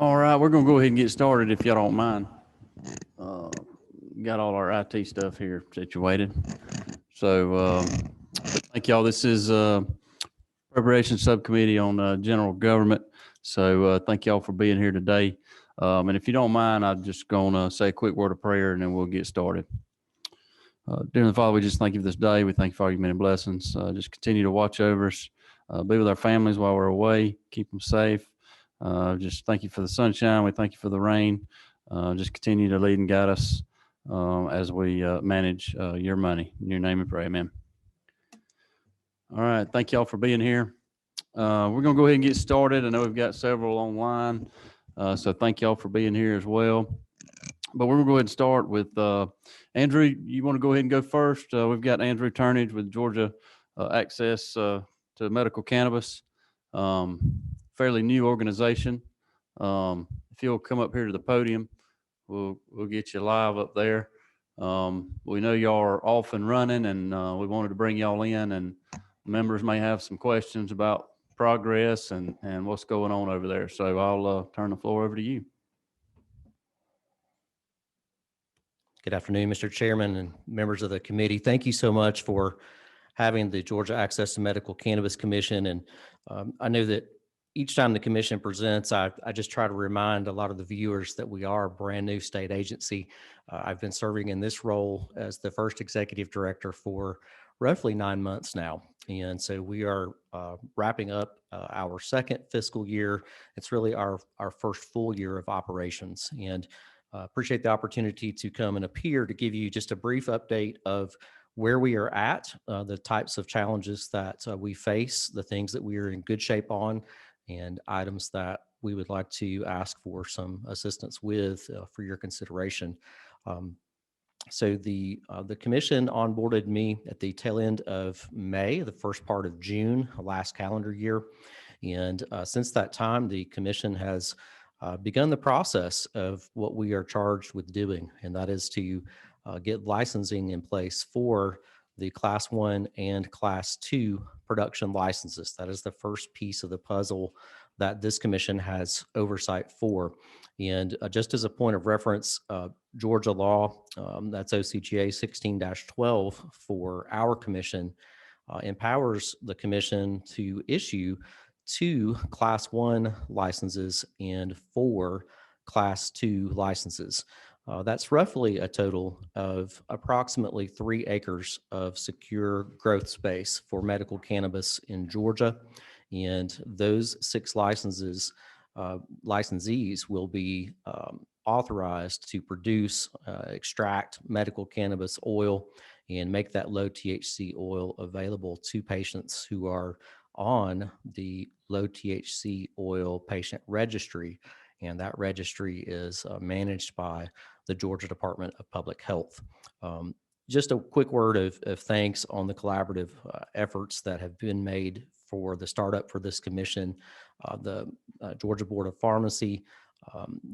All right, we're gonna go ahead and get started if y'all don't mind. Uh, Got all our IT stuff here situated. So, thank y'all. This is Appropriations Subcommittee on General Government. So, thank y'all for being here today. And if you don't mind, I'm just gonna say a quick word of prayer and then we'll get started. Dear Heavenly Father, we just thank you for this day. We thank you for all your many blessings. Just continue to watch over us, be with our families while we're away, keep them safe. Just thank you for the sunshine. We thank you for the rain. Just continue to lead and guide us as we manage your money. In your name we pray, amen. All right, thank y'all for being here. We're going to go ahead and get started. I know we've got several online, so thank y'all for being here as well. But we're going to go ahead and start with Andrew. You want to go ahead and go first? We've got Andrew Turnage with Georgia Access to Medical Cannabis, fairly new organization. If you'll come up here to the podium, we'll get you live up there. We know y'all are off and running, and we wanted to bring y'all in, and members may have some questions about progress and what's going on over there. So I'll turn the floor over to you. Good afternoon, Mr. Chairman and members of the committee. Thank you so much for having the Georgia Access to Medical Cannabis Commission. And I know that each time the commission presents, I just try to remind a lot of the viewers that we are a brand new state agency. I've been serving in this role as the first executive director for roughly 9 months now. And so we are wrapping up our second fiscal year. It's really our first full year of operations. And appreciate the opportunity to come and appear to give you just a brief update of where we are at, the types of challenges that we face, the things that we are in good shape on, and items that we would like to ask for some assistance with for your consideration. So the commission onboarded me at the tail end of May, the first part of June, last calendar year. And since that time, the commission has begun the process of what we are charged with doing, and that is to get licensing in place for the Class 1 and Class 2 production licenses. That is the first piece of the puzzle that this commission has oversight for. And just as a point of reference, Georgia law, that's OCGA 16-12 for our commission, empowers the commission to issue 2 Class 1 licenses and 4 Class 2 licenses. That's roughly a total of approximately 3 acres of secure growth space for medical cannabis in Georgia. And those 6 licensees will be authorized to produce, extract medical cannabis oil and make that low THC oil available to patients who are on the low THC oil patient registry. And that registry is managed by the Georgia Department of Public Health. Just a quick word of thanks on the collaborative efforts that have been made for the startup for this commission. The Georgia Board of Pharmacy,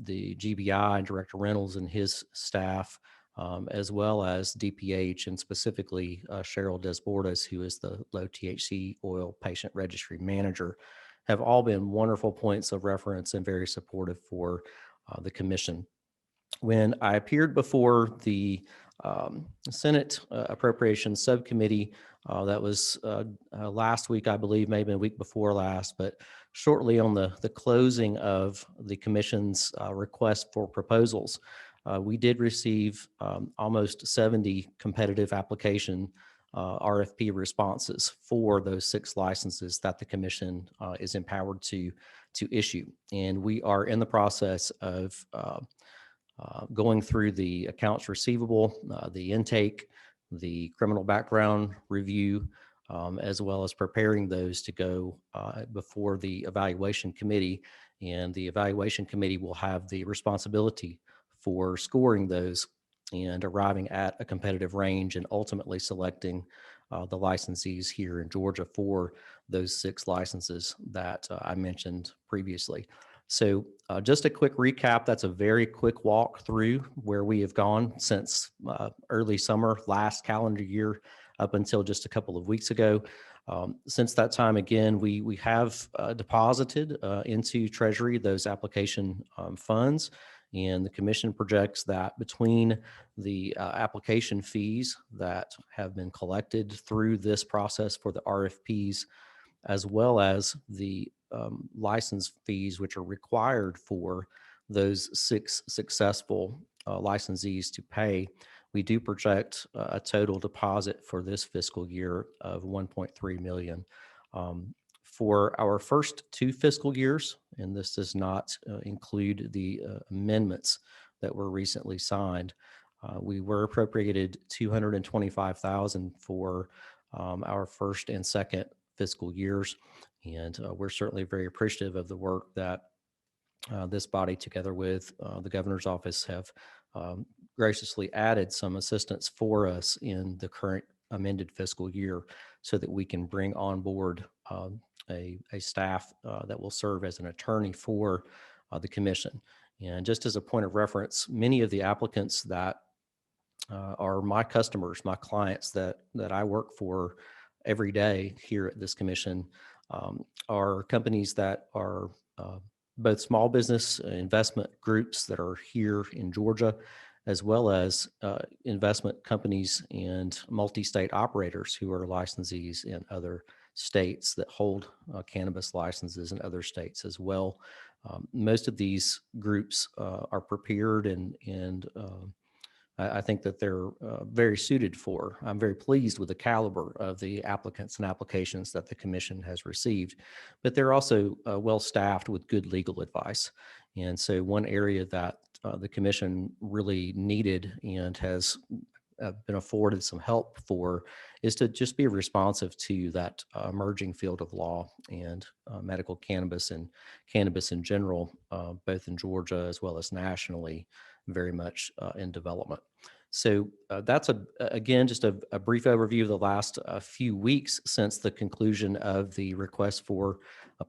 the GBI, and Director Reynolds and his staff, as well as DPH, and specifically Cheryl Desbordes, who is the low THC oil patient registry manager, have all been wonderful points of reference and very supportive for the commission. When I appeared before the Senate Appropriations Subcommittee, that was last week, I believe, maybe a week before last, but shortly on the closing of the commission's request for proposals, we did receive almost 70 competitive application RFP responses for those 6 licenses that the commission is empowered to issue. And we are in the process of going through the accounts receivable, the intake, the criminal background review, as well as preparing those to go before the evaluation committee. And the evaluation committee will have the responsibility for scoring those and arriving at a competitive range and ultimately selecting the licensees here in Georgia for those 6 licenses that I mentioned previously. So just a quick recap. That's a very quick walk through where we have gone since early summer last calendar year up until just a couple of weeks ago. Since that time, again, we have deposited into Treasury those application funds, and the commission projects that between the application fees that have been collected through this process for the RFPs, as well as the license fees, which are required for those 6 successful licensees to pay, we do project a total deposit for this fiscal year of 1.3 million. For our first 2 fiscal years, and this does not include the amendments that were recently signed, we were appropriated 225,000 for our first and second fiscal years. And we're certainly very appreciative of the work that this body, together with the governor's office, have graciously added some assistance for us in the current amended fiscal year so that we can bring on board a staff that will serve as an attorney for the commission. And just as a point of reference, many of the applicants that are my customers, my clients that I work for every day here at this commission, are companies that are both small business investment groups that are here in Georgia, as well as investment companies and multi-state operators who are licensees in other states that hold cannabis licenses in other states as well. Most of these groups are prepared and I think that they're very suited for. I'm very pleased with the caliber of the applicants and applications that the commission has received, but they're also well staffed with good legal advice. And so one area that the commission really needed and has been afforded some help for is to just be responsive to that emerging field of law and medical cannabis and cannabis in general, both in Georgia as well as nationally, very much in development. So that's again just a brief overview of the last few weeks since the conclusion of the request for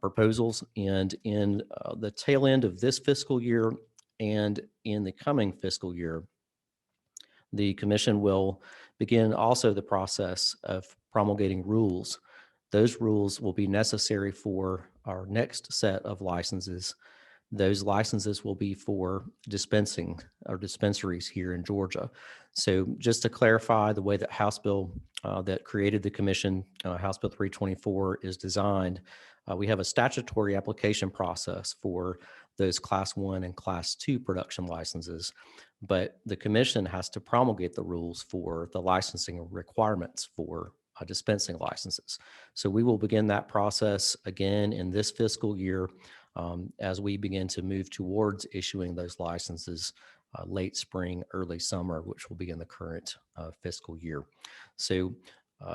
proposals. And in the tail end of this fiscal year and in the coming fiscal year, the commission will begin also the process of promulgating rules. Those rules will be necessary for our next set of licenses. Those licenses will be for dispensing or dispensaries here in Georgia. So just to clarify, the way that House Bill that created the commission, House Bill 324, is designed, we have a statutory application process for those Class 1 and Class 2 production licenses, but the commission has to promulgate the rules for the licensing requirements for dispensing licenses. So we will begin that process again in this fiscal year as we begin to move towards issuing those licenses late spring, early summer, which will be in the current fiscal year. So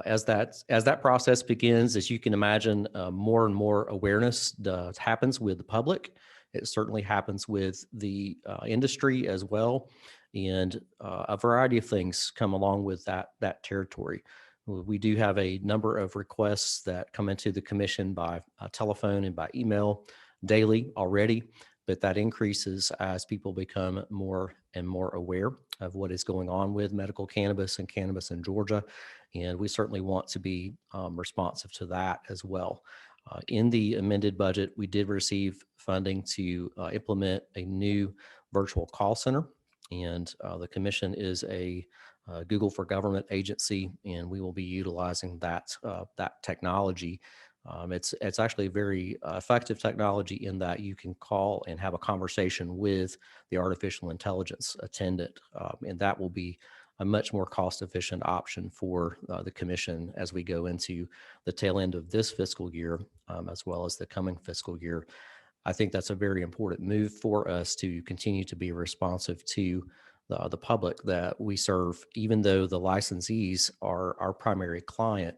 as that process begins, as you can imagine, more and more awareness happens with the public. It certainly happens with the industry as well, and a variety of things come along with that territory. We do have a number of requests that come into the commission by telephone and by email daily already, but that increases as people become more and more aware of what is going on with medical cannabis and cannabis in Georgia. And we certainly want to be responsive to that as well. In the amended budget, we did receive funding to implement a new virtual call center, and the commission is a Google for Government agency, and we will be utilizing that technology. It's actually a very effective technology in that you can call and have a conversation with the artificial intelligence attendant, and that will be a much more cost-efficient option for the commission as we go into the tail end of this fiscal year, as well as the coming fiscal year. I think that's a very important move for us to continue to be responsive to the public that we serve. Even though the licensees are our primary client,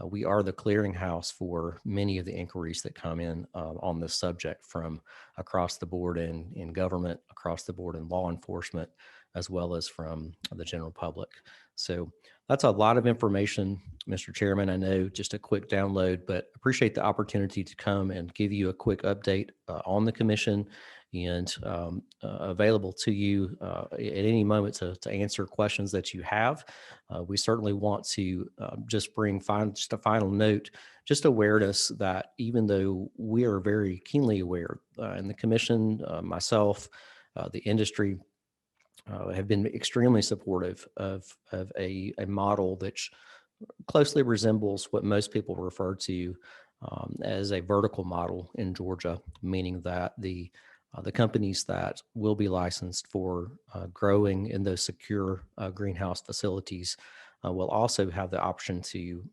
we are the clearinghouse for many of the inquiries that come in on this subject from across the board in government, across the board in law enforcement, as well as from the general public. So that's a lot of information, Mr. Chairman. I know just a quick download, but appreciate the opportunity to come and give you a quick update on the commission and available to you at any moment to answer questions that you have. We certainly want to just bring just a final note, just awareness that even though we are very keenly aware, and the commission, myself, the industry, have been extremely supportive of a model that closely resembles what most people refer to as a vertical model in Georgia, meaning that the companies that will be licensed for growing in those secure greenhouse facilities will also have the option to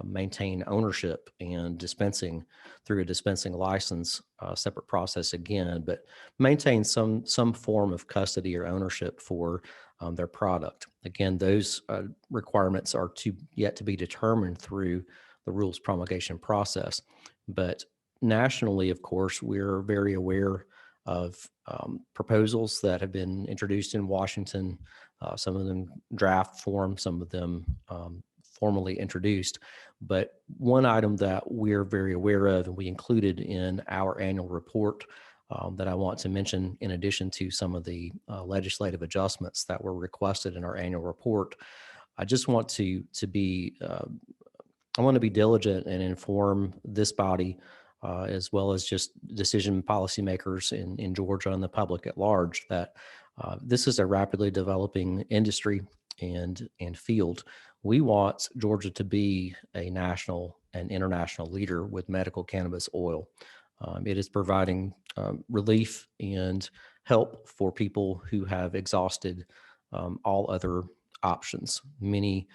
maintain ownership and dispensing through a dispensing license, separate process again, but maintain some form of custody or ownership for their product. Again, those requirements are yet to be determined through the rules promulgation process. But nationally, of course, we're very aware of proposals that have been introduced in Washington, some of them draft form, some of them formally introduced. But one item that we're very aware of and we included in our annual report that I want to mention, in addition to some of the legislative adjustments that were requested in our annual report, I just want to be, I want to be diligent and inform this body as well as just decision policymakers in Georgia and the public at large that this is a rapidly developing industry and field. We want Georgia to be a national and international leader with medical cannabis oil. It is providing relief and help for people who have exhausted all other options. Many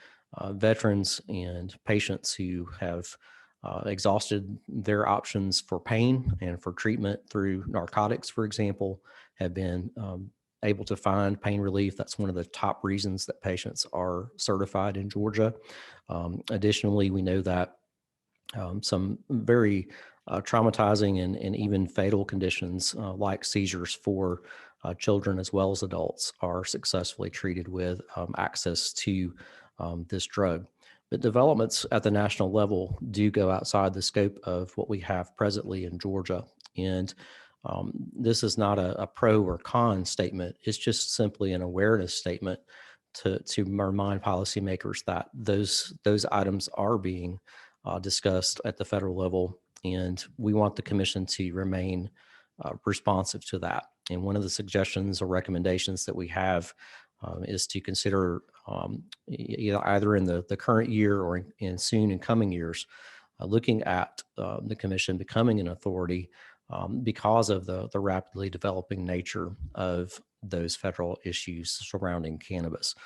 veterans and patients who have exhausted their options for pain and for treatment through narcotics, for example, have been able to find pain relief. That's one of the top reasons that patients are certified in Georgia. Additionally, we know that some very traumatizing and even fatal conditions like seizures for children as well as adults are successfully treated with access to this drug. But developments at the national level do go outside the scope of what we have presently in Georgia. And this is not a pro or con statement. It's just simply an awareness statement to remind policymakers that those items are being discussed at the federal level. And we want the commission to remain responsive to that. And one of the suggestions or recommendations that we have is to consider either in the current year or in soon and coming years, looking at the commission becoming an authority because of the rapidly developing nature of those federal issues surrounding cannabis.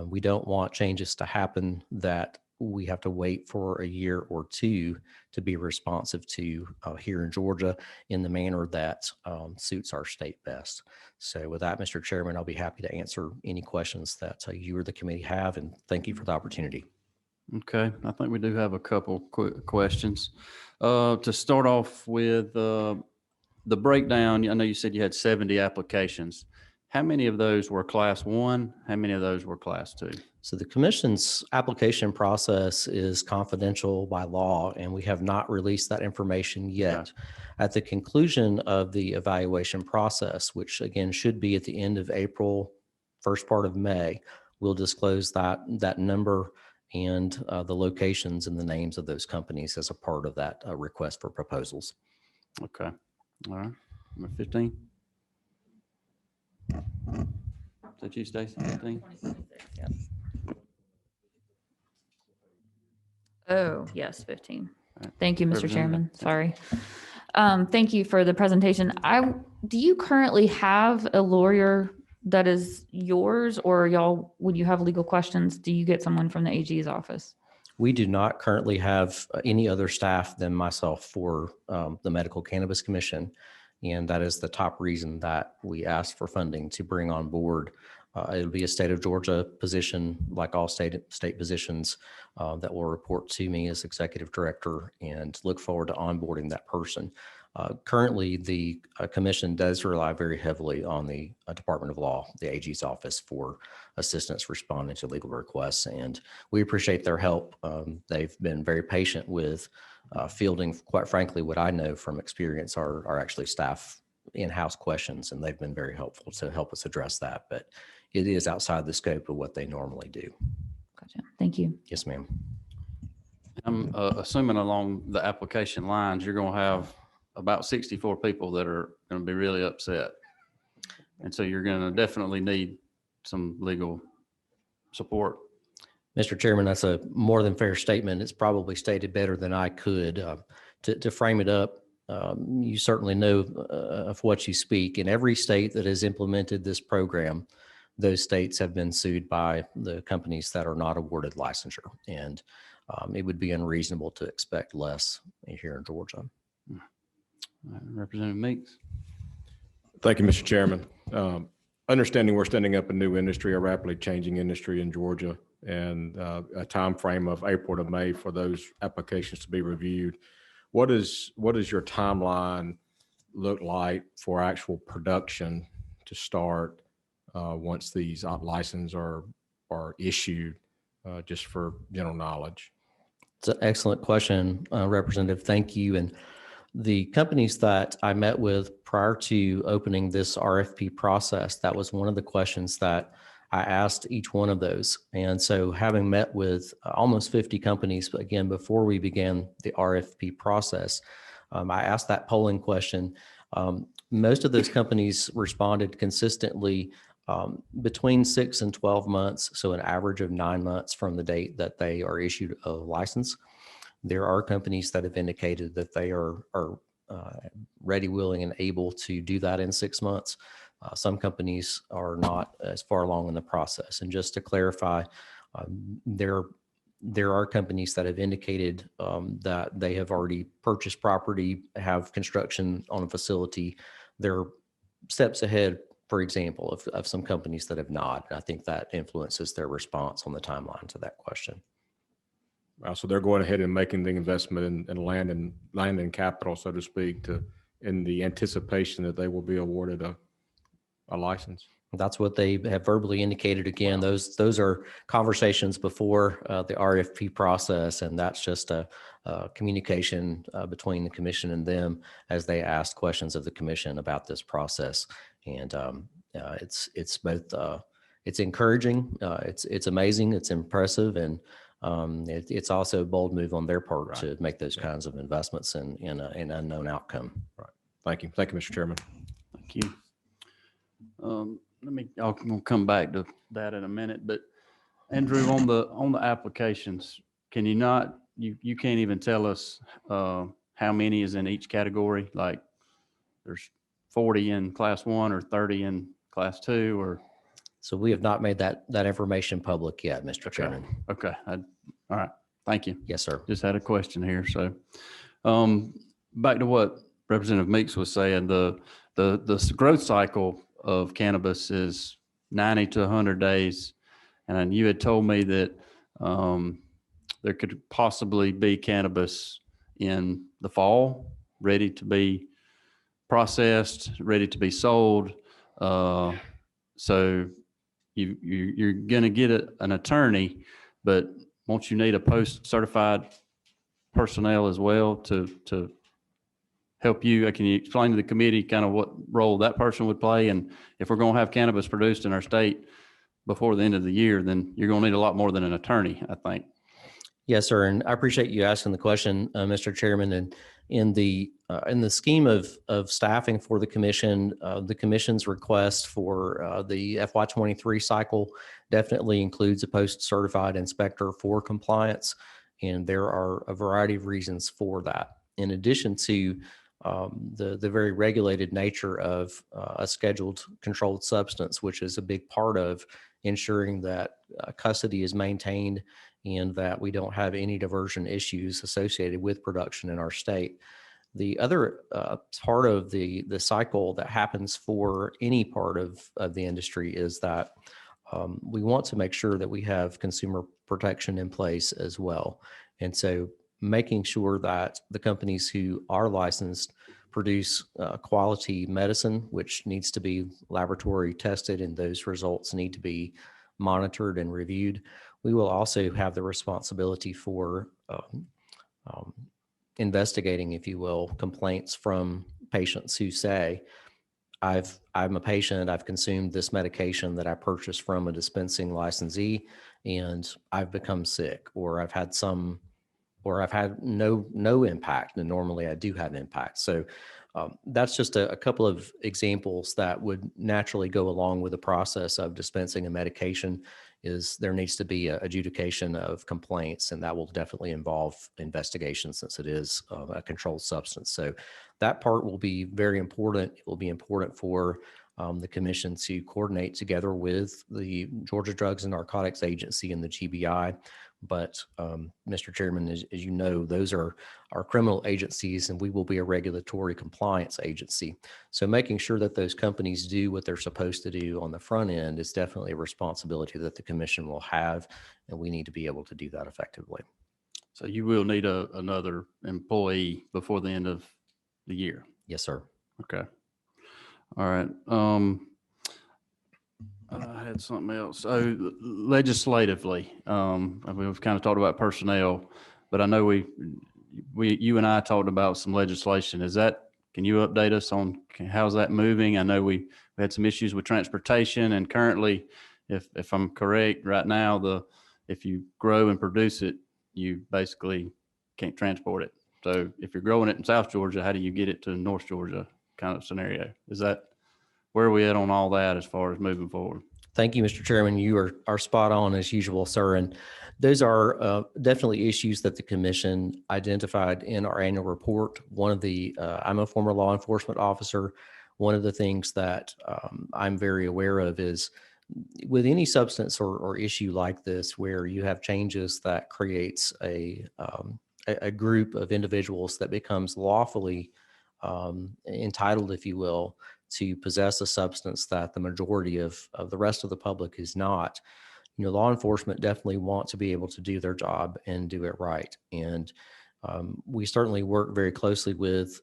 We don't want changes to happen that we have to wait for a year or two to be responsive to here in Georgia in the manner that suits our state best. So with that, Mr. Chairman, I'll be happy to answer any questions that you or the committee have, and thank you for the opportunity. Okay, I think we do have a couple quick questions. To start off with the breakdown, I know you said you had 70 applications. How many of those were class 1? How many of those were class 2? So the commission's application process is confidential by law, and we have not released that information yet. Okay. At the conclusion of the evaluation process, which again should be at the end of April, first part of May, we'll disclose that number and the locations and the names of those companies as a part of that request for proposals. Okay. All right. Number 15. Is that you, Stacy? 15? Yep. Oh, yes, 15. Right. Thank you, Mr. Representative. Chairman. Sorry. Thank you for the presentation. Do you currently have a lawyer that is yours, or when you have legal questions, do you get someone from the AG's office? We do not currently have any other staff than myself for the Medical Cannabis Commission. And that is the top reason that we asked for funding to bring on board. It'll be a state of Georgia position, like all state positions, that will report to me as executive director, and look forward to onboarding that person. Currently, the commission does rely very heavily on the Department of Law, the AG's office, for assistance responding to legal requests, and we appreciate their help. They've been very patient with fielding, quite frankly, what I know from experience are actually staff in-house questions, and they've been very helpful to help us address that. But it is outside the scope of what they normally do. Gotcha. Thank you. Yes, ma'am. I'm assuming along the application lines, you're going to have about 64 people that are going to be really upset. And so you're going to definitely need some legal support. Mr. Chairman, that's a more than fair statement. It's probably stated better than I could. To frame it up, you certainly know of what you speak. In every state that has implemented this program, those states have been sued by the companies that are not awarded licensure. And it would be unreasonable to expect less here in Georgia. Representative Meeks. Thank you, Mr. Chairman. Understanding we're standing up a new industry, a rapidly changing industry in Georgia, and a time frame of April to May for those applications to be reviewed. What is your timeline look like for actual production to start once these licenses are issued, just for general knowledge? It's an excellent question, Representative. Thank you. And the companies that I met with prior to opening this RFP process, that was one of the questions that I asked each one of those. And so having met with almost 50 companies, again, before we began the RFP process, I asked that polling question. Most of those companies responded consistently between 6 and 12 months, so an average of 9 months from the date that they are issued a license. There are companies that have indicated that they are ready, willing, and able to do that in 6 months. Some companies are not as far along in the process. And just to clarify, there are companies that have indicated that they have already purchased property, have construction on a facility. They're steps ahead, for example, of some companies that have not. And I think that influences their response on the timeline to that question. So they're going ahead and making the investment in land and capital, so to speak, in the anticipation that they will be awarded a license. That's what they have verbally indicated. Again, those are conversations before the RFP process, and that's just a communication between the commission and them as they ask questions of the commission about this process. And it's both it's encouraging, it's amazing, it's impressive, and it's also a bold move on their part to make those kinds of investments in an unknown outcome. Right. Thank you, Mr. Chairman. Thank you. I'll come back to that in a minute, but Andrew, on the applications, can you not, you can't even tell us how many is in each category? Like there's 40 in class 1 or 30 in class 2, or? So we have not made that information public yet, Mr. Chairman. Okay. All right. Thank you. Yes, sir. Just had a question here. So back to what Representative Meeks was saying, the growth cycle of cannabis is 90 to 100 days. And you had told me that there could possibly be cannabis in the fall, ready to be processed, ready to be sold. So you're going to get an attorney, but won't you need a post-certified personnel as well to help you? Can you explain to the committee kind of what role that person would play? And if we're going to have cannabis produced in our state before the end of the year, then you're going to need a lot more than an attorney, I think. Yes, sir. And I appreciate you asking the question, Mr. Chairman. And in the scheme of staffing for the commission's request for the FY23 cycle definitely includes a post-certified inspector for compliance. And there are a variety of reasons for that. In addition to the very regulated nature of a scheduled controlled substance, which is a big part of ensuring that custody is maintained and that we don't have any diversion issues associated with production in our state. The other part of the cycle that happens for any part of the industry is that we want to make sure that we have consumer protection in place as well. And so making sure that the companies who are licensed produce quality medicine, which needs to be laboratory tested, and those results need to be monitored and reviewed. We will also have the responsibility for investigating, if you will, complaints from patients who say I'm a patient, I've consumed this medication that I purchased from a dispensing licensee, and I've become sick, or I've had no impact, and normally I do have impact. So that's just a couple of examples that would naturally go along with the process of dispensing a medication. Is there needs to be a adjudication of complaints, and that will definitely involve investigation since it is a controlled substance. So that part will be very important. It will be important for the commission to coordinate together with the Georgia Drugs and Narcotics Agency and the GBI. But Mr. Chairman, as you know, those are our criminal agencies, and we will be a regulatory compliance agency. So making sure that those companies do what they're supposed to do on the front end is definitely a responsibility that the commission will have, and we need to be able to do that effectively. So you will need another employee before the end of the year. Yes, sir. Okay. All right. I had something else. So legislatively, I mean, we've kind of talked about personnel, but I know you and I talked about some legislation. Can you update us on how's that moving? I know we had some issues with transportation, and currently, if I'm correct, right now, if you grow and produce it, you basically can't transport it. So if you're growing it in South Georgia, how do you get it to North Georgia kind of scenario? Where are we at on all that as far as moving forward? Thank you, Mr. Chairman. You are spot on as usual, sir. And those are definitely issues that the commission identified in our annual report. I'm a former law enforcement officer. One of the things that I'm very aware of is with any substance or issue like this, where you have changes that creates a group of individuals that becomes lawfully entitled, if you will, to possess a substance that the majority of the rest of the public is not. Law enforcement definitely want to be able to do their job and do it right. And we certainly work very closely with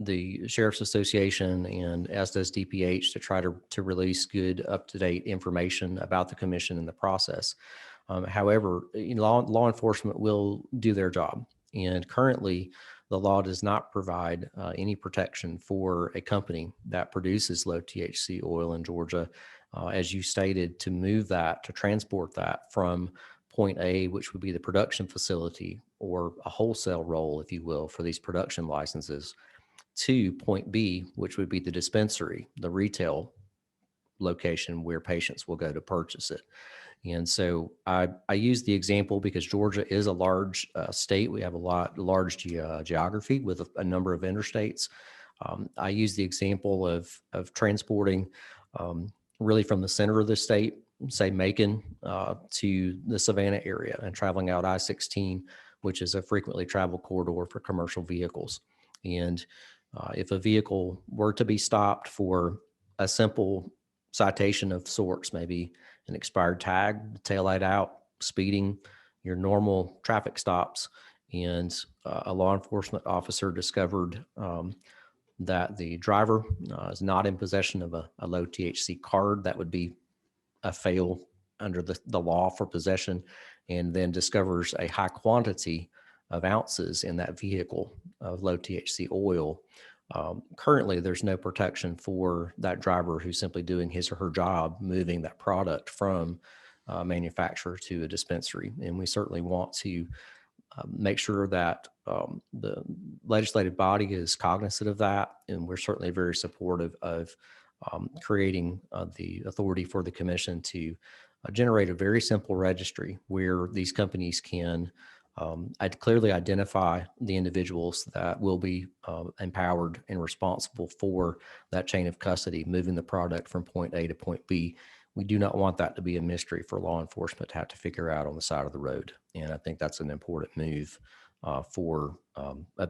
the Sheriff's Association, and as does DPH, to try to release good, up-to-date information about the commission and the process. However, law enforcement will do their job. And currently, the law does not provide any protection for a company that produces low THC oil in Georgia, as you stated, to move that, to transport that from point A, which would be the production facility or a wholesale role, if you will, for these production licenses, to point B, which would be the dispensary, the retail location where patients will go to purchase it. And so I use the example because Georgia is a large state. We have large geography with a number of interstates. I use the example of transporting really from the center of the state, say Macon, to the Savannah area, and traveling out I-16, which is a frequently traveled corridor for commercial vehicles. And if a vehicle were to be stopped for a simple citation of sorts, maybe an expired tag, taillight out, speeding, your normal traffic stops, and a law enforcement officer discovered that the driver is not in possession of a low THC card, that would be a fail under the law for possession, and then discovers a high quantity of ounces in that vehicle of low THC oil. Currently, there's no protection for that driver who's simply doing his or her job, moving that product from manufacturer to a dispensary. And we certainly want to make sure that the legislative body is cognizant of that. And we're certainly very supportive of creating the authority for the commission to generate a very simple registry where these companies can I'd clearly identify the individuals that will be empowered and responsible for that chain of custody, moving the product from point A to point B. We do not want that to be a mystery for law enforcement to have to figure out on the side of the road. And I think that's an important move for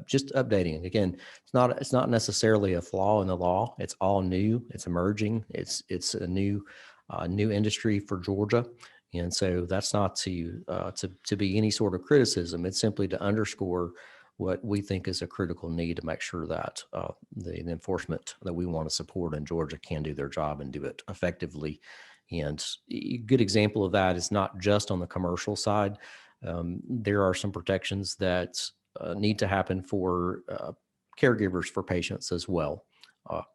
just updating. And again, it's not necessarily a flaw in the law. It's all new. It's emerging. It's a new industry for Georgia. And so that's not to be any sort of criticism. It's simply to underscore what we think is a critical need to make sure that the enforcement that we want to support in Georgia can do their job and do it effectively. And a good example of that is not just on the commercial side. There are some protections that need to happen for caregivers for patients as well.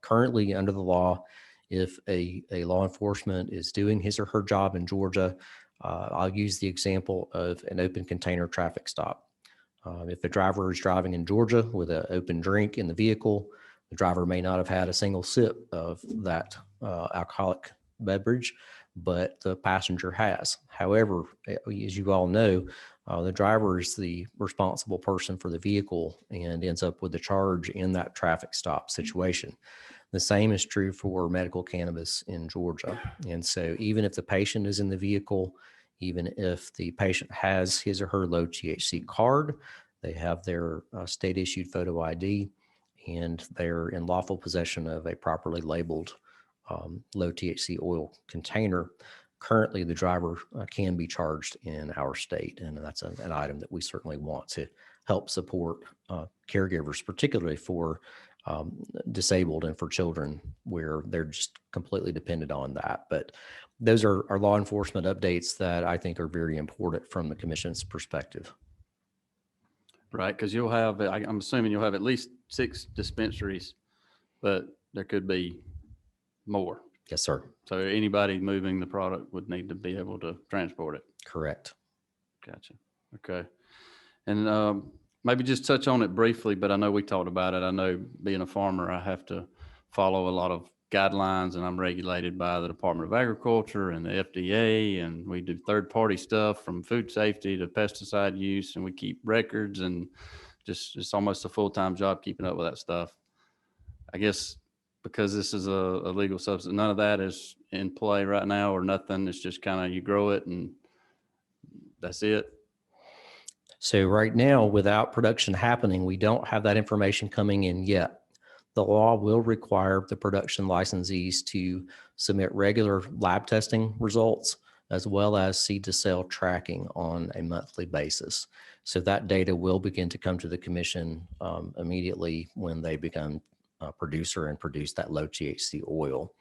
Currently, under the law, if a law enforcement is doing his or her job in Georgia, I'll use the example of an open container traffic stop. If a driver is driving in Georgia with an open drink in the vehicle, the driver may not have had a single sip of that alcoholic beverage, but the passenger has. However, as you all know, the driver is the responsible person for the vehicle and ends up with a charge in that traffic stop situation. The same is true for medical cannabis in Georgia. And so even if the patient is in the vehicle, even if the patient has his or her low THC card, they have their state issued photo ID, and they're in lawful possession of a properly labeled low THC oil container, currently the driver can be charged in our state. And that's an item that we certainly want to help support caregivers, particularly for disabled and for children where they're just completely dependent on that. But those are our law enforcement updates that I think are very important from the commission's perspective. Right, because you'll have, I'm assuming you'll have at least 6 dispensaries, but there could be more. Yes, sir. So anybody moving the product would need to be able to transport it. Correct. Gotcha. Okay. And maybe just touch on it briefly, but I know we talked about it. I know being a farmer, I have to follow a lot of guidelines, and I'm regulated by the Department of Agriculture and the FDA, and we do third-party stuff from food safety to pesticide use, and we keep records, and just it's almost a full-time job keeping up with that stuff. I guess because this is a legal substance, none of that is in play right now, or nothing. It's just kind of you grow it and that's it. So right now, without production happening, we don't have that information coming in yet. The law will require the production licensees to submit regular lab testing results, as well as seed to sale tracking on a monthly basis. So that data will begin to come to the commission immediately when they become a producer and produce that low THC oil.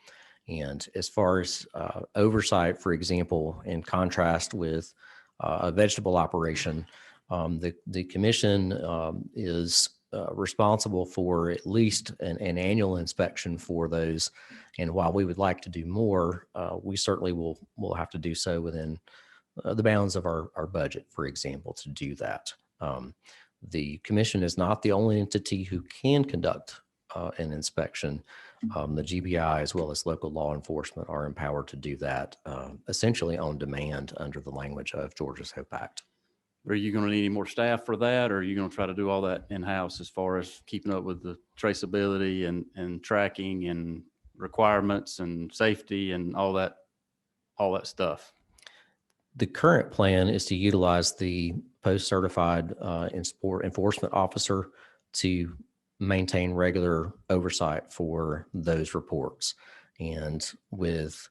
And as far as oversight, for example, in contrast with a vegetable operation, the commission is responsible for at least an annual inspection for those. And while we would like to do more, we certainly will have to do so within the bounds of our budget, for example, to do that. The commission is not the only entity who can conduct an inspection. The GBI, as well as local law enforcement, are empowered to do that essentially on demand under the language of Georgia's HOPE Act. Are you going to need any more staff for that, or are you going to try to do all that in-house as far as keeping up with the traceability and tracking and requirements and safety and all that stuff? The current plan is to utilize the post-certified enforcement officer to maintain regular oversight for those reports. And with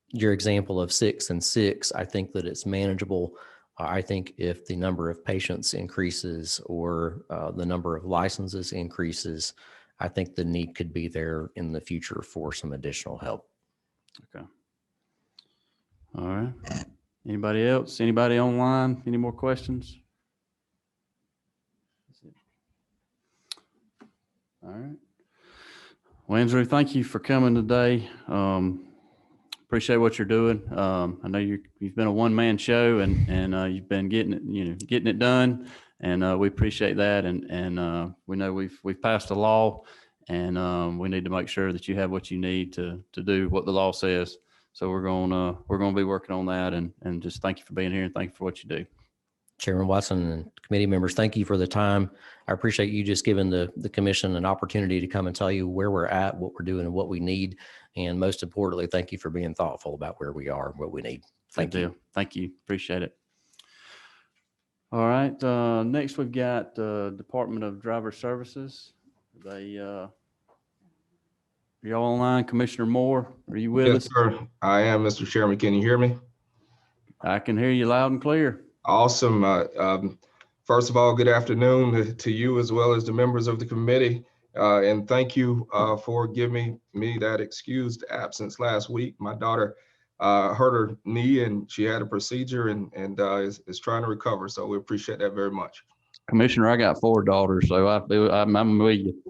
your example of 6 and 6, I think that it's manageable. I think if the number of patients increases or the number of licenses increases, I think the need could be there in the future for some additional help. Okay. All right. Anybody else? Anybody online? Any more questions? All right. Well, Andrew, thank you for coming today. Appreciate what you're doing. I know you've been a one-man show and you've been getting it done, and we appreciate that. And we know we've passed a law, and we need to make sure that you have what you need to do what the law says. So we're gonna be working on that, and just thank you for being here, and thank you for what you do. Chairman Watson and committee members, thank you for the time. I appreciate you just giving the commission an opportunity to come and tell you where we're at, what we're doing, and what we need. And most importantly, thank you for being thoughtful about where we are and what we need. Thank you. Thank you. Appreciate it. All right. Next, we've got Department of Driver Services. Are y'all online? Commissioner Moore, are you with us? Yes, sir. I am, Mr. Chairman. Can you hear me? I can hear you loud and clear. Awesome. First of all, good afternoon to you as well as the members of the committee. And thank you for giving me that excused absence last week. My daughter hurt her knee and she had a procedure and is trying to recover. So we appreciate that very much. Commissioner, I got 4 daughters, so I'm with you.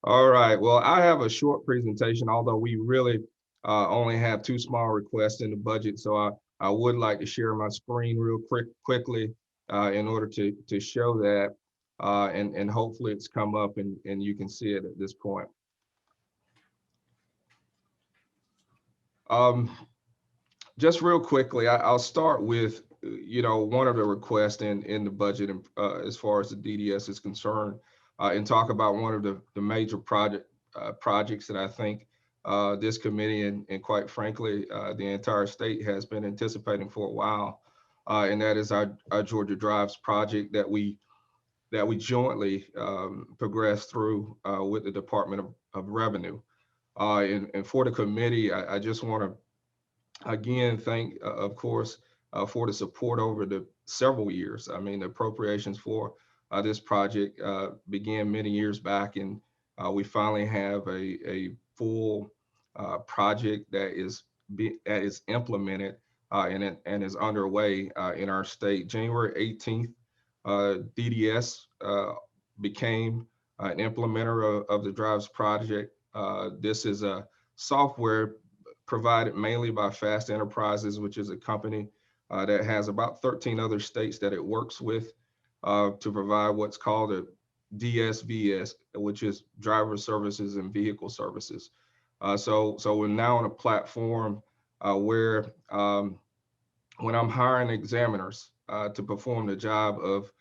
All right, well, I have a short presentation, although we really only have two small requests in the budget. So I would like to share my screen real quickly in order to show that. And hopefully it's come up and you can see it at this point. Just real quickly, I'll start with, one of the requests in the budget as far as the DDS is concerned, and talk about one of the major projects that I think this committee and quite frankly, the entire state has been anticipating for a while. And that is our Georgia Drives project that we jointly progressed through with the Department of Revenue. And for the committee, I just want to again, thank, of course, for the support over the several years. I mean, the appropriations for this project began many years back, and we finally have a full project that is implemented and is underway in our state. January 18th, DDS became an implementer of the Drives project. This is a software provided mainly by Fast Enterprises, which is a company that has about 13 other states that it works with to provide what's called a DSVS, which is driver services and vehicle services. So we're now on a platform where when I'm hiring examiners to perform the job of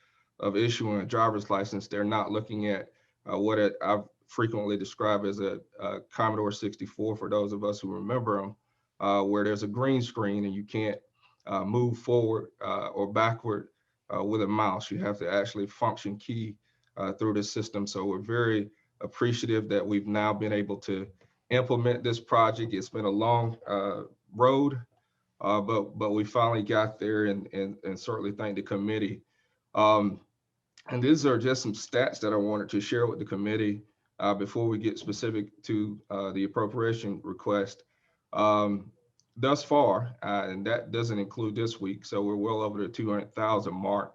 issuing a driver's license, they're not looking at what I've frequently described as a Commodore 64 for those of us who remember them, where there's a green screen and you can't move forward or backward with a mouse. You have to actually function key through the system. So we're very appreciative that we've now been able to implement this project. It's been a long road, but we finally got there, and certainly thank the committee. And these are just some stats that I wanted to share with the committee before we get specific to the appropriation request. Thus far, and that doesn't include this week, so we're well over the 200,000 mark.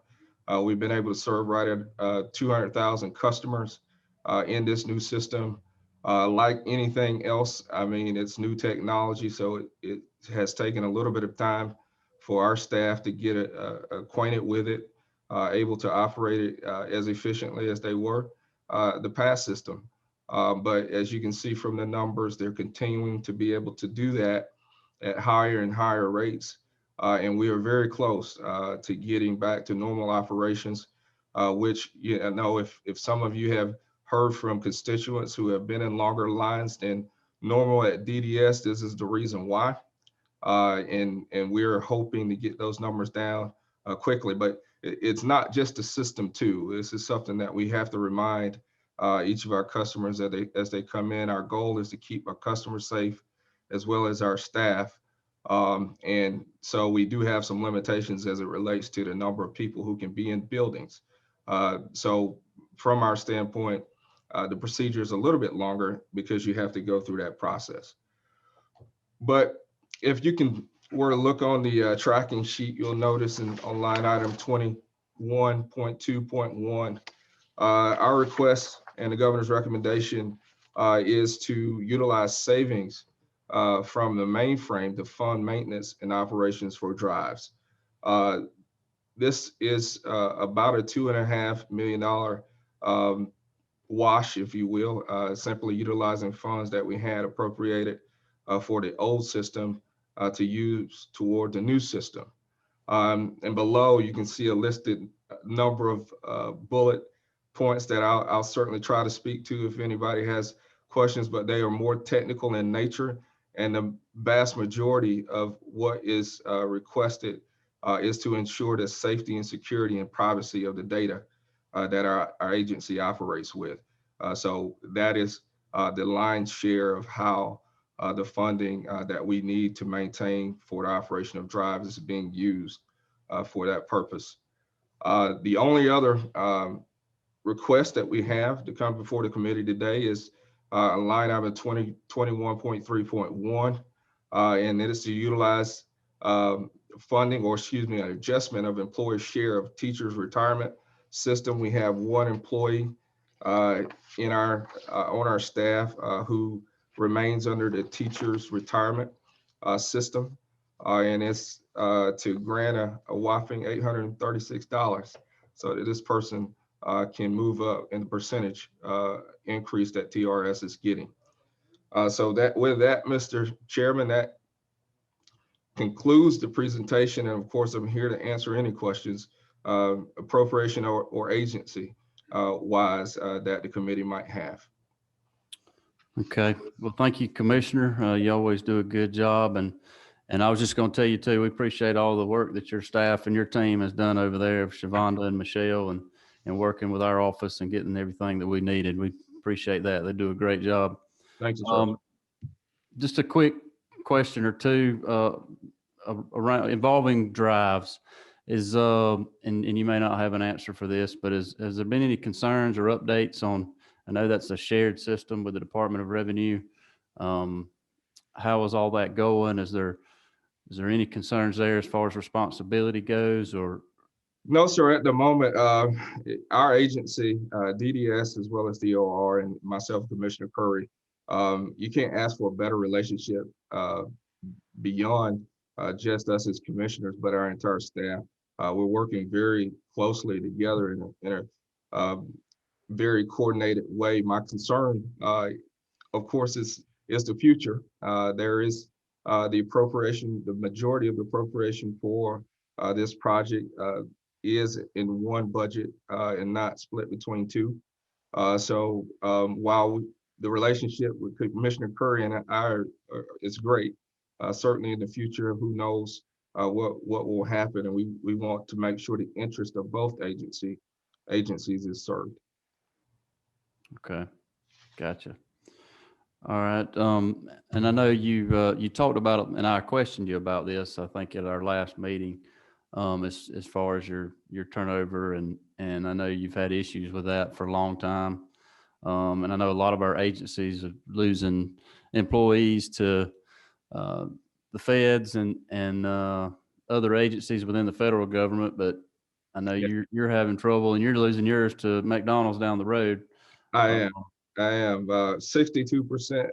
We've been able to serve right at 200,000 customers in this new system. Like anything else, I mean, it's new technology, so it has taken a little bit of time for our staff to get acquainted with it, able to operate it as efficiently as they were the past system. But as you can see from the numbers, they're continuing to be able to do that at higher and higher rates. And we are very close to getting back to normal operations, which, I know if some of you have heard from constituents who have been in longer lines than normal at DDS, this is the reason why. And we're hoping to get those numbers down quickly. But it's not just the system too. This is something that we have to remind each of our customers as they come in. Our goal is to keep our customers safe as well as our staff. And so we do have some limitations as it relates to the number of people who can be in buildings. So from our standpoint, the procedure is a little bit longer because you have to go through that process. But if you were to look on the tracking sheet, you'll notice on line item 21.2.1, our request and the governor's recommendation is to utilize savings from the mainframe to fund maintenance and operations for drives. This is about a $2.5 million wash, if you will, simply utilizing funds that we had appropriated for the old system to use toward the new system. And below, you can see a listed number of bullet points that I'll certainly try to speak to if anybody has questions, but they are more technical in nature. And the vast majority of what is requested is to ensure the safety and security and privacy of the data that our agency operates with. So that is the lion's share of how the funding that we need to maintain for the operation of drives is being used for that purpose. The only other request that we have to come before the committee today is a line item 21.3.1, and it is to utilize funding, or excuse me, an adjustment of employee share of teachers' retirement system. We have one employee in our on our staff who remains under the teacher's retirement system, and it's to grant a whopping $836 so that this person can move up in the percentage increase that TRS is getting. So that with that, Mr. Chairman, that concludes the presentation. And of course, I'm here to answer any questions, appropriation or agency wise that the committee might have. Okay. Well, thank you, Commissioner. You always do a good job. And I was just going to tell you too, we appreciate all the work that your staff and your team has done over there, Shavonda and Michelle, and working with our office and getting everything that we needed. We appreciate that. They do a great job. Thank you, sir. Just a quick question or two around involving drives is, and you may not have an answer for this, but has there been any concerns or updates on, I know that's a shared system with the Department of Revenue. How is all that going? Is there any concerns there as far as responsibility goes, or? No, sir. At the moment, our agency, DDS, as well as DOR, and myself, Commissioner Curry, you can't ask for a better relationship beyond just us as commissioners, but our entire staff. We're working very closely together in a very coordinated way. My concern, of course, is the future. There is the appropriation, the majority of the appropriation for this project is in one budget and not split between two. So while the relationship with Commissioner Curry and I is great, certainly in the future, who knows what will happen, and we want to make sure the interest of both agencies is served. Okay, gotcha. All right, and I know you talked about it, and I questioned you about this, I think, at our last meeting, as far as your turnover, and I know you've had issues with that for a long time, and I know a lot of our agencies are losing employees to the feds and other agencies within the federal government, but I know you're having trouble, and you're losing yours to McDonald's down the road. I am 62%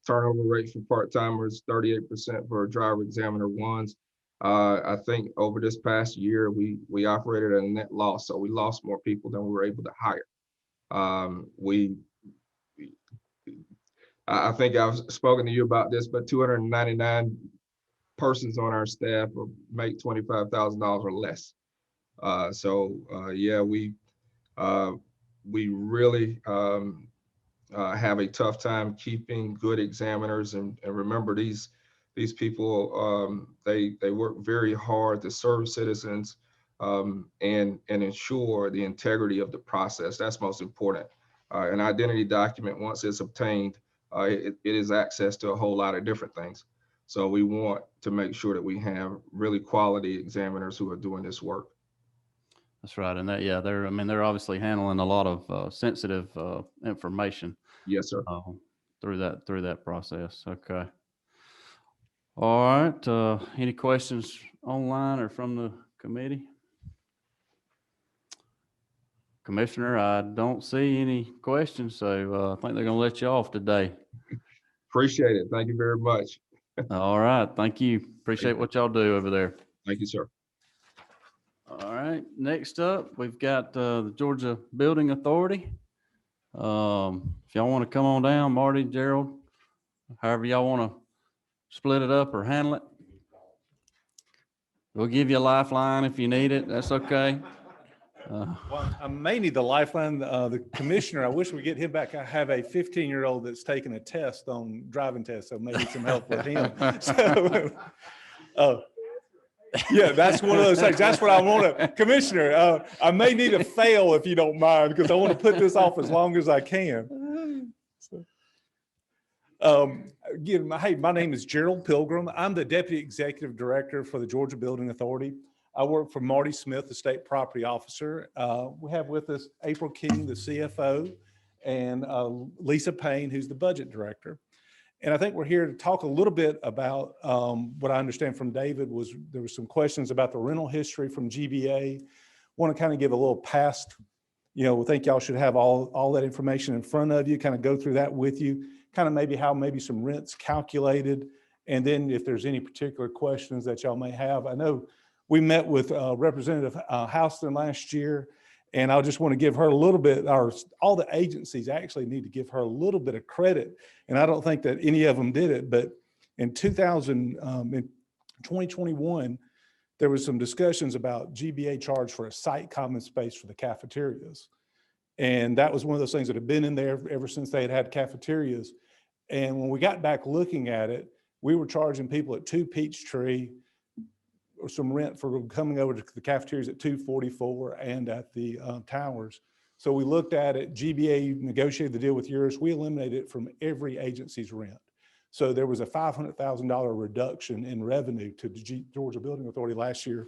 turnover rate for part-timers, 38% for driver examiner ones. I think over this past year, we operated at a net loss, so we lost more people than we were able to hire. I think I've spoken to you about this, but 299 persons on our staff make $25,000 or less. Yeah, we really have a tough time keeping good examiners, and remember these people, they work very hard to serve citizens and ensure the integrity of the process. That's most important. An identity document, once it's obtained, it is access to a whole lot of different things. So we want to make sure that we have really quality examiners who are doing this work. That's right. And they're obviously handling a lot of sensitive information. Yes, sir. Through that process. Okay. All right. Any questions online or from the committee? Commissioner, I don't see any questions, so I think they're going to let you off today. Appreciate it. Thank you very much. All right. Thank you. Appreciate what y'all do over there. Thank you, sir. All right. Next up, we've got the Georgia Building Authority. If y'all want to come on down, Marty, Gerald, however y'all want to split it up or handle it. We'll give you a lifeline if you need it. That's okay. Well, I may need the lifeline. The commissioner, I wish we get him back. I have a 15-year-old that's taken a test on driving test, so maybe some help with him. So, yeah, that's one of those things. That's what I want to, Commissioner, I may need a fail if you don't mind, because I want to put this off as long as I can. Again, hey, my name is Gerald Pilgrim. I'm the Deputy Executive Director for the Georgia Building Authority. I work for Marty Smith, the State Property Officer. We have with us April King, the CFO, and Lisa Payne, who's the Budget Director. And I think we're here to talk a little bit about what I understand from David was there were some questions about the rental history from GBA. Want to kind of give a little past You know, we think y'all should have all that information in front of you, kind of go through that with you, kind of maybe how maybe some rents calculated. And then if there's any particular questions that y'all may have, I know we met with Representative Houston last year, and I just want to give her a little bit, all the agencies actually need to give her a little bit of credit. And I don't think that any of them did it, but in 2021, there was some discussions about GBA charge for a site common space for the cafeterias. And that was one of those things that had been in there ever since they had cafeterias. And when we got back looking at it, we were charging people at 2 Peachtree or some rent for coming over to the cafeterias at 244 and at the towers. So we looked at it, GBA negotiated the deal with yours. We eliminated it from every agency's rent. So there was a $500,000 reduction in revenue to the Georgia Building Authority last year,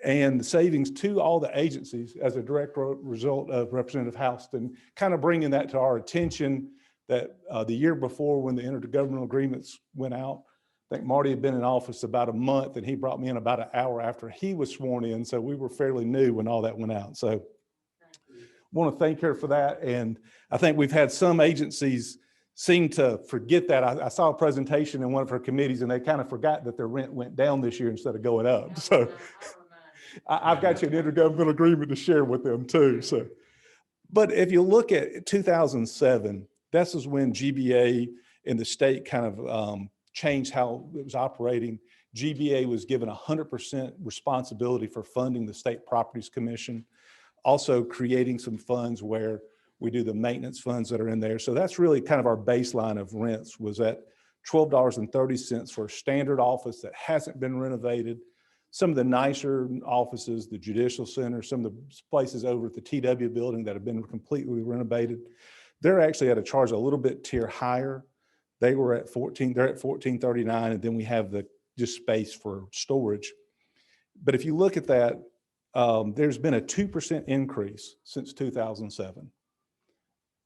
and the savings to all the agencies as a direct result of Representative Houston kind of bringing that to our attention that the year before when the intergovernmental agreements went out, I think Marty had been in office about a month and he brought me in about an hour after he was sworn in. So we were fairly new when all that went out. So I want to thank her for that. And I think we've had some agencies seem to forget that. I saw a presentation in one of her committees and they kind of forgot that their rent went down this year instead of going up. So I've got you an intergovernmental agreement to share with them too. So, but if you look at 2007, this is when GBA and the state kind of changed how it was operating. GBA was given 100% responsibility for funding the State Properties Commission, also creating some funds where we do the maintenance funds that are in there. So that's really kind of our baseline of rents was at $12.30 for a standard office that hasn't been renovated. Some of the nicer offices, the Judicial Center, some of the places over at the TW building that have been completely renovated, they're actually at a charge a little bit tier higher. They're at $14.39, and then we have the just space for storage. But if you look at that, there's been a 2% increase since 2007.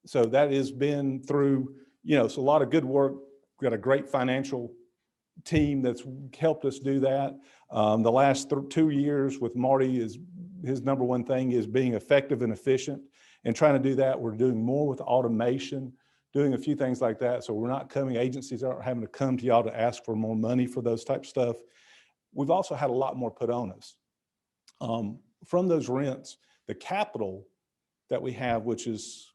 So that has been through, you know, so a lot of good work. We've got a great financial team that's helped us do that. The last 2 years with Marty, his number one thing is being effective and efficient, and trying to do that. We're doing more with automation, doing a few things like that. So we're not agencies aren't having to come to y'all to ask for more money for those type of stuff. We've also had a lot more put on us. From those rents, the capital that we have, which is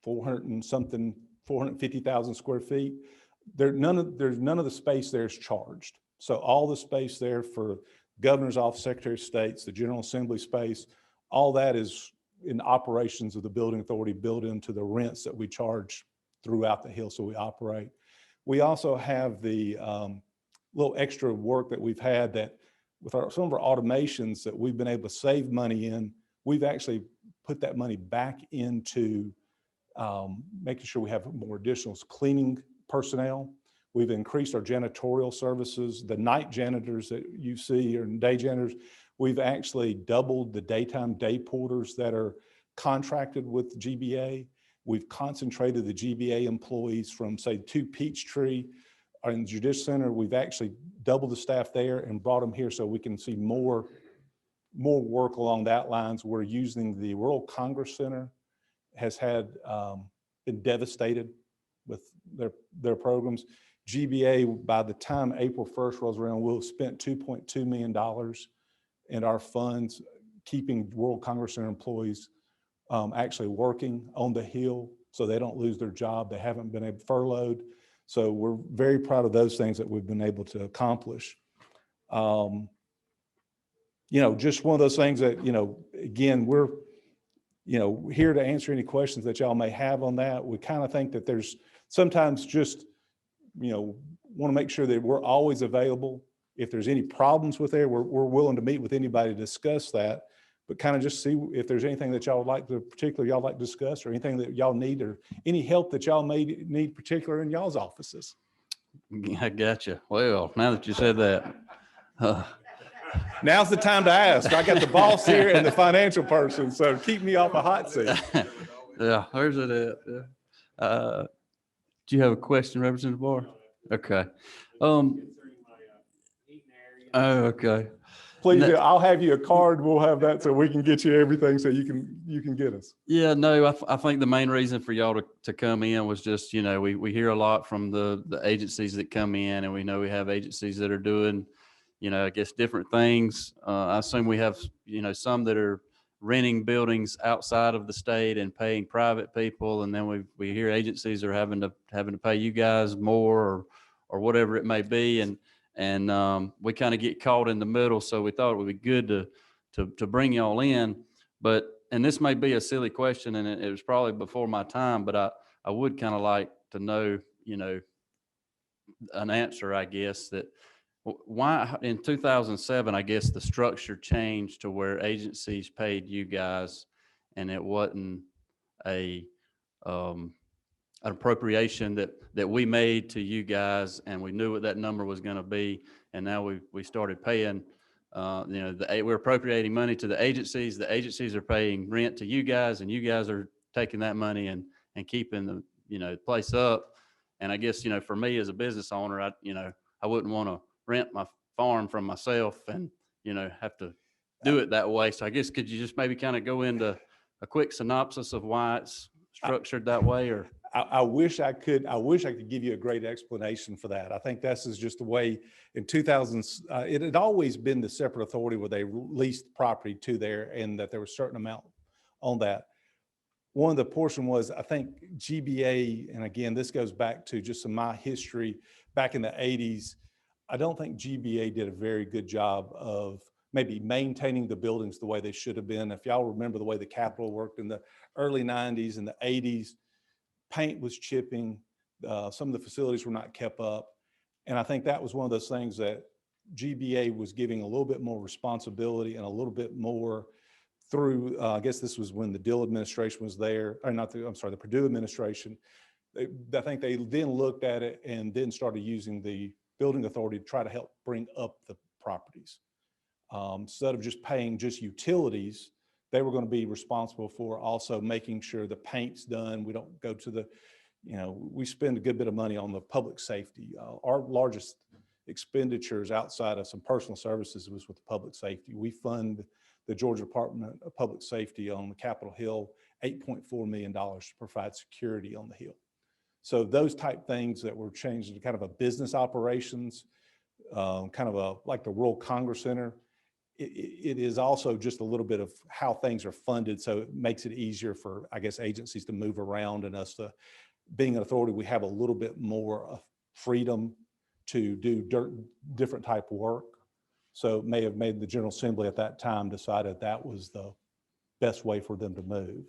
450,000 square feet, there's none of the space there is charged. So all the space there for Governor's Office, Secretary of State's, the General Assembly space, all that is in operations of the building authority built into the rents that we charge throughout the hill. So we operate. We also have the little extra work that we've had that with some of our automations that we've been able to save money in, we've actually put that money back into making sure we have more additional cleaning personnel. We've increased our janitorial services. The night janitors that you see or day janitors, we've actually doubled the daytime day porters that are contracted with GBA. We've concentrated the GBA employees from, say, 2 Peachtree in the Judicial Center. We've actually doubled the staff there and brought them here so we can see more work along that lines. We're using the World Congress Center has been devastated with their programs. GBA, by the time April 1st rolls around, we'll have spent $2.2 million in our funds, keeping World Congress Center employees actually working on the Hill so they don't lose their job. They haven't been furloughed. So we're very proud of those things that we've been able to accomplish. You know, just one of those things that, you know, again, we're, you know, here to answer any questions that y'all may have on that. We kind of think that there's sometimes just, you know, want to make sure that we're always available. If there's any problems with there, we're willing to meet with anybody to discuss that, but kind of just see if there's anything that y'all would like to discuss, or anything that y'all need, or any help that y'all may need particular in y'all's offices. I gotcha. Well, now that you said that, Now's the time to ask. I got the boss here and the financial person, so keep me off a hot seat. yeah, where's it at? Yeah. Do you have a question, Representative Barr? Okay. Oh, okay. Please, No- do. I'll have you a card. We'll have that so we can get you everything so you can get us. Yeah, no, I think the main reason for y'all to come in was just, we hear a lot from the agencies that come in, and we know we have agencies that are doing, I guess different things. I assume we have, some that are renting buildings outside of the state and paying private people. And then we hear agencies are having to pay you guys more or whatever it may be. And we kind of get caught in the middle. So we thought it would be good to bring y'all in. And this may be a silly question, and it was probably before my time, but I would kind of like to know, an answer, I guess, that why in 2007, I guess the structure changed to where agencies paid you guys and it wasn't an appropriation that we made to you guys, and we knew what that number was going to be. And now we started paying, we're appropriating money to the agencies are paying rent to you guys, and you guys are taking that money and keeping the place up. And I guess, for me as a business owner, I wouldn't want to rent my farm from myself and, have to do it that way. So I guess, could you just maybe kind of go into a quick synopsis of why it's structured that way? Or I wish I could give you a great explanation for that. I think this is just the way in 2000, it had always been the separate authority where they leased property to there, and that there was a certain amount on that. One of the portion was, I think GBA, and again, this goes back to just some of my history back in the 80s. I don't think GBA did a very good job of maybe maintaining the buildings the way they should have been. If y'all remember the way the Capitol worked in the early 90s and the 80s, paint was chipping, some of the facilities were not kept up. And I think that was one of those things that GBA was giving a little bit more responsibility and a little bit more through, I guess this was when the Dill administration was there, or not the, I'm sorry, the Purdue administration. I think they then looked at it and then started using the building authority to try to help bring up the properties. Instead of just paying just utilities, they were going to be responsible for also making sure the paint's done. We don't go to the, we spend a good bit of money on the public safety. Our largest expenditures outside of some personal services was with public safety. We fund the Georgia Department of Public Safety on the Capitol Hill, $8.4 million to provide security on the Hill. So those type things that were changed to kind of a business operations, kind of like the World Congress Center. It is also just a little bit of how things are funded. So it makes it easier for, I guess, agencies to move around, and us to, being an authority, we have a little bit more freedom to do different type of work. So it may have made the General Assembly at that time decided that was the best way for them to move.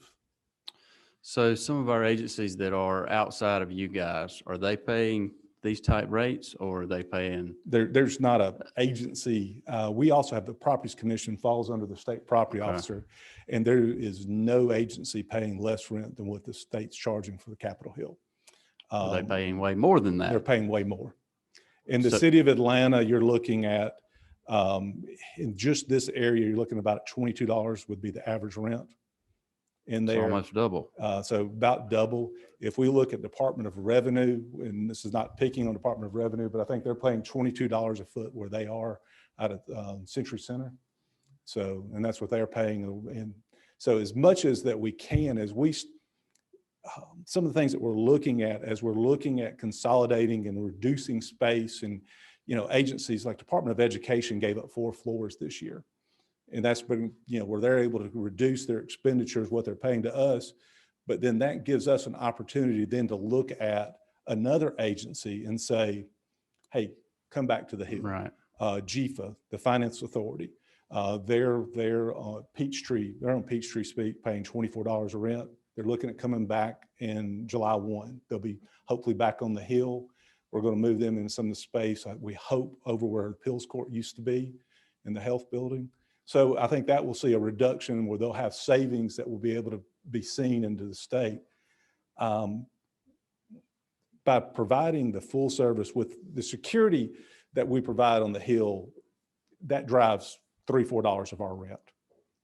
so some of our agencies that are outside of you guys, are they paying these type rates, or are they paying? There's not a agency. We also have the Properties Commission, falls under the state property Okay. officer, and there is no agency paying less rent than what the state's charging for the Capitol Hill. Are they paying way more than They're that? paying way more. In the So- city of Atlanta, you're looking at, in just this area, you're looking about $22 would be the average rent in It's there. almost double. So about double. If we look at Department of Revenue, and this is not picking on Department of Revenue, but I think they're paying $22 a foot where they are out at Century Center. So, and that's what they're paying. And so as much as that we can, as we, some of the things that we're looking at as we're looking at consolidating and reducing space, and, agencies like Department of Education gave up 4 floors this year. And that's been, where they're able to reduce their expenditures, what they're paying to us. But then that gives us an opportunity then to look at another agency and say, hey, come back to the Hill. Right. GFA, the Finance Authority, they're on Peachtree Speak, paying $24 a rent. They're looking at coming back in July 1. They'll be hopefully back on the Hill. We're going to move them in some of the space, we hope, over where the Appeals Court used to be in the health building. So I think that will see a reduction where they'll have savings that will be able to be seen into the state. By providing the full service with the security that we provide on the Hill, that drives $3, $4 of our rent.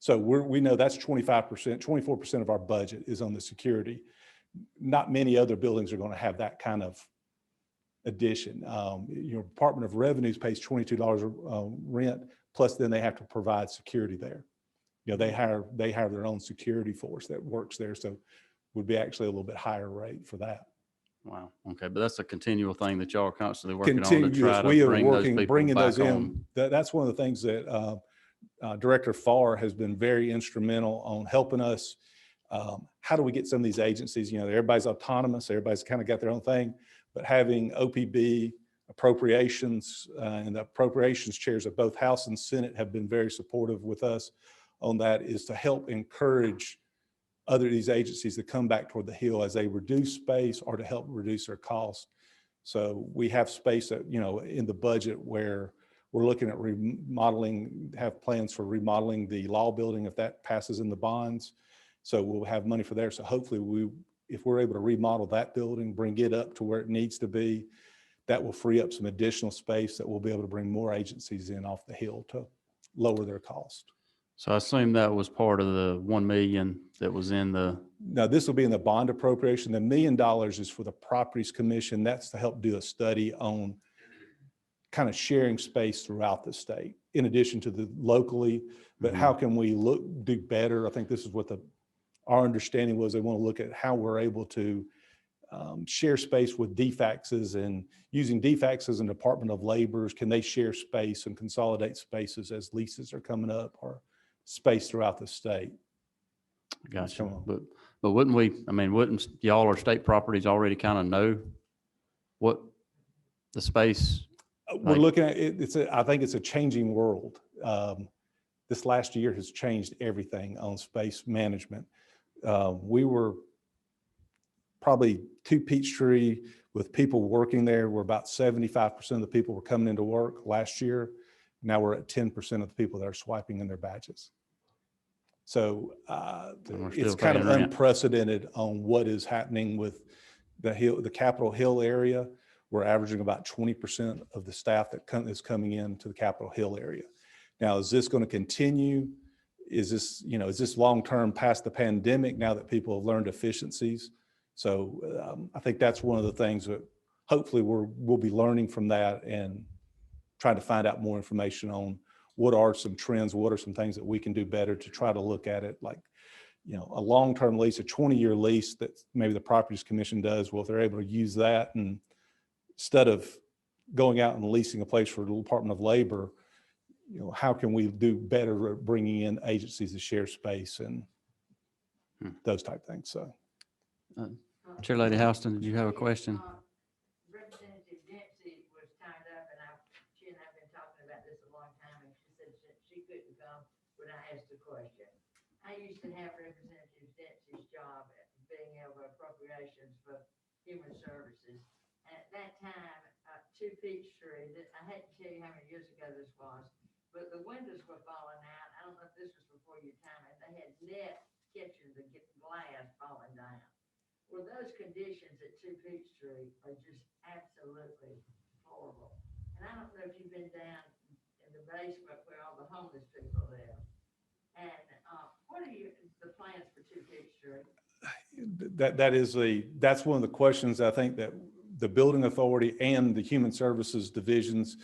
So we know that's 25%, 24% of our budget is on the security. Not many other buildings are going to have that kind of addition. Your Department of Revenues pays $22 rent, Plus then they have to provide security there. You know, they hire their own security force that works there. So would be actually a little bit higher rate for that. Wow. Okay. But that's a continual thing that y'all are constantly working on to Continuous, try to we are bring those working, people bringing back those in. on. That's one of the things that Director Farr has been very instrumental on helping us. How do we get some of these agencies, you know, everybody's autonomous, everybody's kind of got their own thing, but having OPB, appropriations, and the appropriations chairs of both House and Senate have been very supportive with us on that, is to help encourage these agencies to come back toward the Hill as they reduce space or to help reduce their costs. So we have space that, you know, in the budget where we're looking at remodeling, have plans for remodeling the law building if that passes in the bonds. So we'll have money for there. So hopefully if we're able to remodel that building, bring it up to where it needs to be, that will free up some additional space that we'll be able to bring more agencies in off the Hill to lower their cost. So I assume that was part of the 1 million that was in the, Now, this will be in the bond appropriation. The $1 million is for the Properties Commission. That's to help do a study on kind of sharing space throughout the state, in addition to the locally, but how can we do better? I think this is what our understanding was. They want to look at how we're able to share space with DFAXs, and using DFAXs and Department of Labor's, can they share space and consolidate spaces as leases are coming up, or space throughout the state? gotcha. But wouldn't we, I mean, wouldn't y'all or state properties already kind of know what the space? We're looking at it. I think it's a changing world. This last year has changed everything on space management. We were probably 2 Peachtree with people working there. We're about 75% of the people were coming into work last year. Now we're at 10% of the people that are swiping in their badges. So it's kind of unprecedented on what is happening with the Capitol Hill area. We're averaging about 20% of the staff that is coming into the Capitol Hill area. Now, is this going to continue? Is this long-term past the pandemic now that people have learned efficiencies? So I think that's one of the things that hopefully we'll be learning from that and trying to find out more information on what are some trends, what are some things that we can do better to try to look at it like, you know, a long-term lease, a 20-year lease that maybe the Properties Commission does. Well, if they're able to use that, and instead of going out and leasing a place for the Department of Labor, you know, how can we do better at bringing in agencies to share space and those type things? So, Chair Lady Houston, did you have a question? Representative Dempsey was tied up, and she and I have been talking about this a long time, and she said that she couldn't come when I asked the question. I used to have Representative Dempsey's job at being able to appropriations for human services. And at that time, 2 Peachtree, I had to tell you how many years ago this was, but the windows were falling out. I don't know if this was before your time, and they had net catching the glass falling down. Well, those conditions at 2 Peachtree are just absolutely horrible. And I don't know if you've been down in the basement where all the homeless people live. And what are the plans for 2 Peachtree? that's one of the questions I think that the Building Authority and the Human Services divisions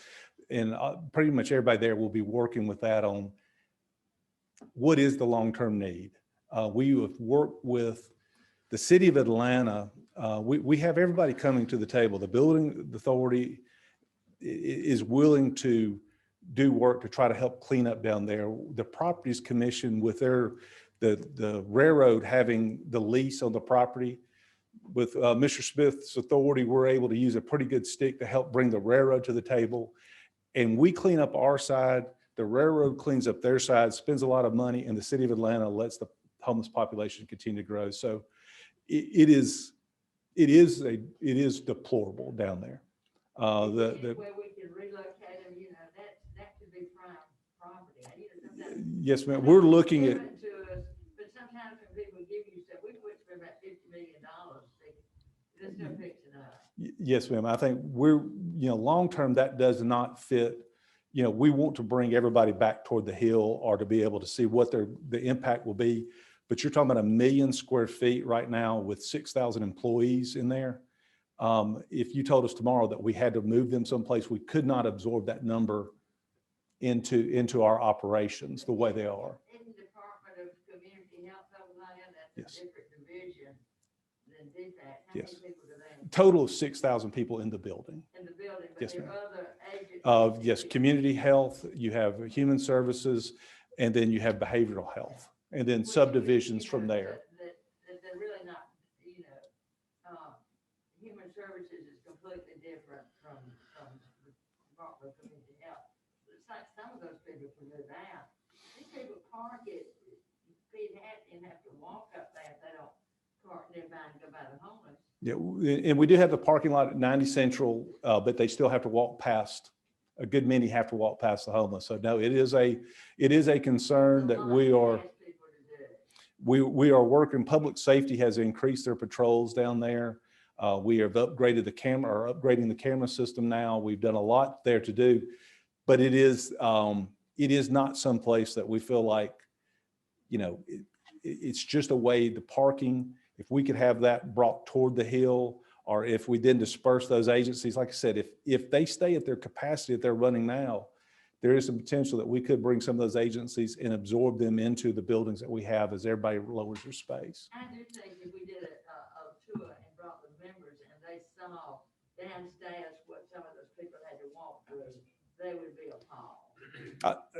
and pretty much everybody there will be working with that on what is the long-term need. We have worked with the City of Atlanta. We have everybody coming to the table. The Building Authority is willing to do work to try to help clean up down there. The Properties Commission, with the railroad having the lease on the property, with Mr. Smith's authority, we're able to use a pretty good stick to help bring the railroad to the table. And we clean up our side, the railroad cleans up their side, spends a lot of money, and the City of Atlanta lets the homeless population continue to grow. So it is deplorable down there. Where we can relocate them, you know, that could be prime property. Yes, ma'am. We're looking at. But sometimes when people give you stuff, we put for about $50 million. There's no fixing up. Yes, ma'am. I think long-term that does not fit. You know, we want to bring everybody back toward the Hill or to be able to see what the impact will be. But you're talking about 1 million square feet right now with 6,000 employees in there. If you told us tomorrow that we had to move them someplace, we could not absorb that number into our operations the way they are. In the Department of Community Health over there, that's Yes. a different division than DFAC. How Yes. many people do they, Total of 6,000 people in the building. in the building, but Yes, there ma'am. are other agencies? Yes, community health, you have human services, and then you have behavioral health, and then Which, subdivisions you from know, there. that they're really not, human services is completely different from the Department of Community Health. It's like some of those people can move out. These people park it, and have to walk up there if they don't park nearby and go by the homeless. Yeah, and we do have the parking lot at 90 Central, but they still have to walk past, a good many have to walk past the homeless. So no, it is a concern that we are, Ask people to do it. we are working, public safety has increased their patrols down there. We have upgraded the camera, or upgrading the camera system now. We've done a lot there to do, but it is not someplace that we feel like, it's just a way, the parking, if we could have that brought toward the hill, or if we then disperse those agencies, like I said, if they stay at their capacity that they're running now, there is some potential that we could bring some of those agencies and absorb them into the buildings that we have as everybody lowers their space. I do think if we did a tour and brought the members and they saw downstairs what some of those people had to walk through, they would be appalled.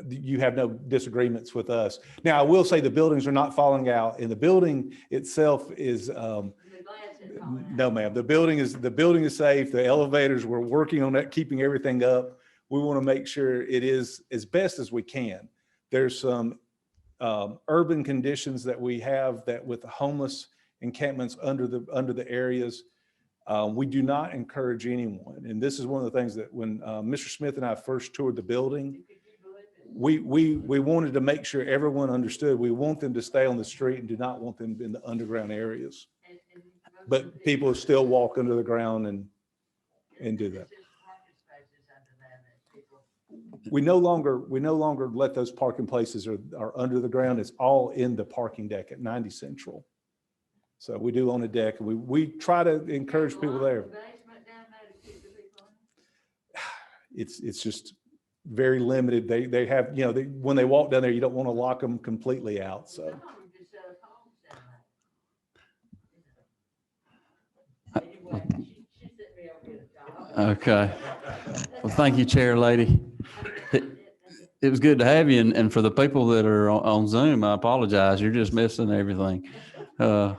You have no disagreements with us. Now, I will say the buildings are not falling out, and the building itself is, The glass is falling out. no, ma'am, the building is safe. The elevators, we're working on that, keeping everything up. We want to make sure it is as best as we can. There's some urban conditions that we have that with the homeless encampments under the areas, we do not encourage anyone. And this is one of the things that when Mr. Smith and I first toured the building, we wanted to make sure everyone understood. We want them to stay on the street and do not want them in the underground areas. And most But of the people still walk under the ground and do that. It's just parking spaces under there that people. We no longer let those parking places are under the ground. It's all in the parking deck at 90 Central. So we do own a deck, and we try to encourage people there. The basement down there to keep the people in? It's just very limited. They have, when they walk down there, you don't want to lock them completely out. So Some of them just set up homes down there. Anyway, she sent me over here to talk. Okay. Well, thank you, Chair Lady. It was good to have you. And for the people that are on Zoom, I apologize. You're just missing everything. But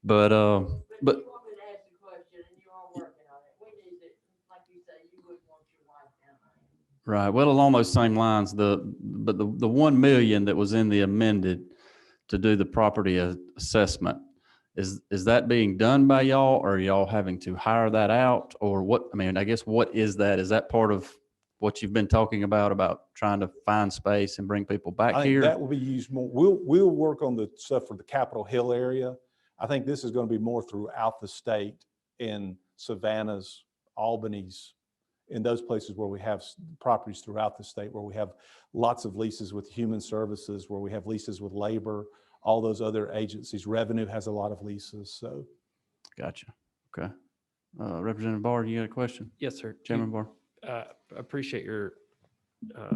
But you want me to ask a question and you are working on it. We need it, like you say, you wouldn't want your wife down there. right. Well, along those same lines, the 1 million that was in the amended to do the property assessment, is that being done by y'all, or are y'all having to hire that out, or what? I mean, I guess what is that? Is that part of what you've been talking about trying to find space and bring people back I think here? that will be used more. We'll work on the stuff for the Capitol Hill area. I think this is going to be more throughout the state, in Savannah's, Albany's, in those places where we have properties throughout the state, where we have lots of leases with human services, where we have leases with labor, all those other agencies. Revenue has a lot of leases. So Gotcha. Okay. Representative Barr, you got a question? Yes, sir. Chairman Barr? Appreciate your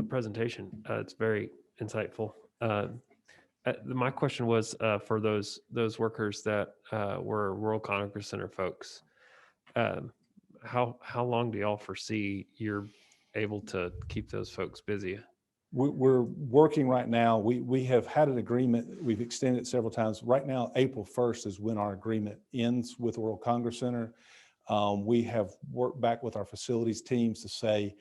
presentation. It's very insightful. My question was for those workers that were Rural Congress Center folks. How long do y'all foresee you're able to keep those folks busy? we're working right now. We have had an agreement. We've extended it several times. Right now, April 1st is when our agreement ends with World Congress Center. We have worked back with our facilities teams to say,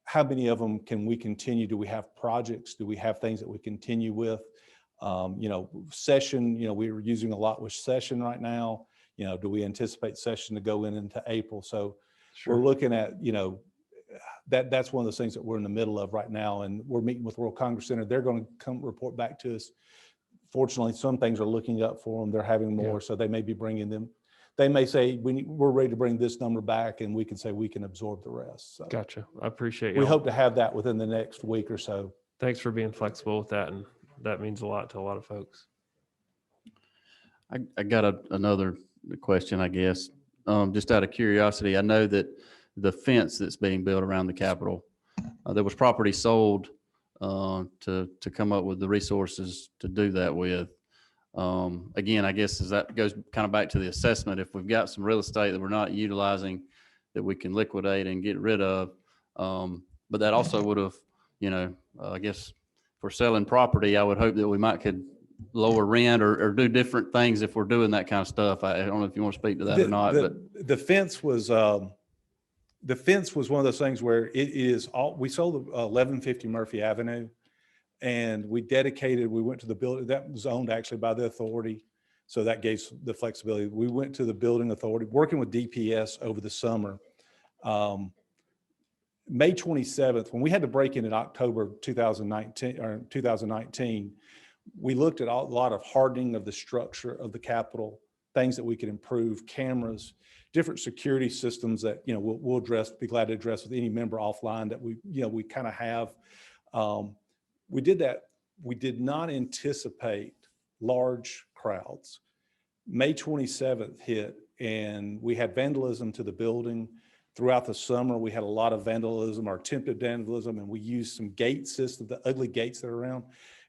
how many of them can we continue? Do we have projects? Do we have things that we continue with? Session, we're using a lot with session right now. Do we anticipate session to go into April? So we're looking at, that's one of those things that we're in the middle of right now. And we're meeting with World Congress Center. They're going to come report back to us. Fortunately, some things are looking up for them. They're having more, so they may be bringing them. They may say, we're ready to bring this number back, and we can say we can absorb the rest. So Gotcha. I appreciate it. we hope to have that within the next week or so. Thanks for being flexible with that. And that means a lot to a lot of folks. I got another question, I guess. Just out of curiosity, I know that the fence that's being built around the Capitol, there was property sold to come up with the resources to do that with. Again, I guess as that goes kind of back to the assessment, if we've got some real estate that we're not utilizing that we can liquidate and get rid of, but that also would have, I guess if we're selling property, I would hope that we might could lower rent or do different things if we're doing that kind of stuff. I don't know if you want to speak to that or not, but The fence was one of those things where we sold 1150 Murphy Avenue, and we went to the building that was owned actually by the authority. So that gave the flexibility. We went to the building authority, working with DPS over the summer. May 27th, when we had to break in October 2019, we looked at a lot of hardening of the structure of the Capitol, things that we could improve, cameras, different security systems that, we'll be glad to address with any member offline that we kind of have. We did that. We did not anticipate large crowds. May 27th hit, and we had vandalism to the building. Throughout the summer, we had a lot of vandalism or attempted vandalism, and we used some gate system, the ugly gates that are around.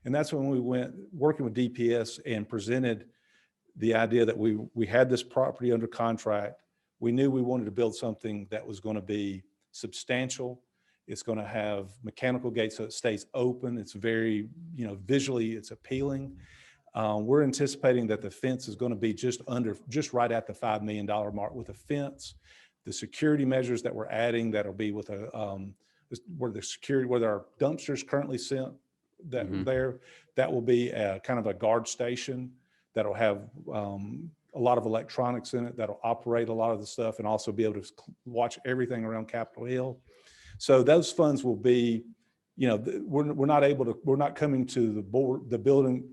And that's when we went working with DPS and presented the idea that we had this property under contract. We knew we wanted to build something that was going to be substantial. It's going to have mechanical gates so it stays open. It's very, visually it's appealing. We're anticipating that the fence is going to be just right at the $5 million mark with a fence. The security measures that we're adding, that'll be with where our dumpsters currently sit, that will be a kind of a guard station that'll have a lot of electronics in it that'll operate a lot of the stuff and also be able to watch everything around Capitol Hill. So those funds will be, we're not coming to the board, the building.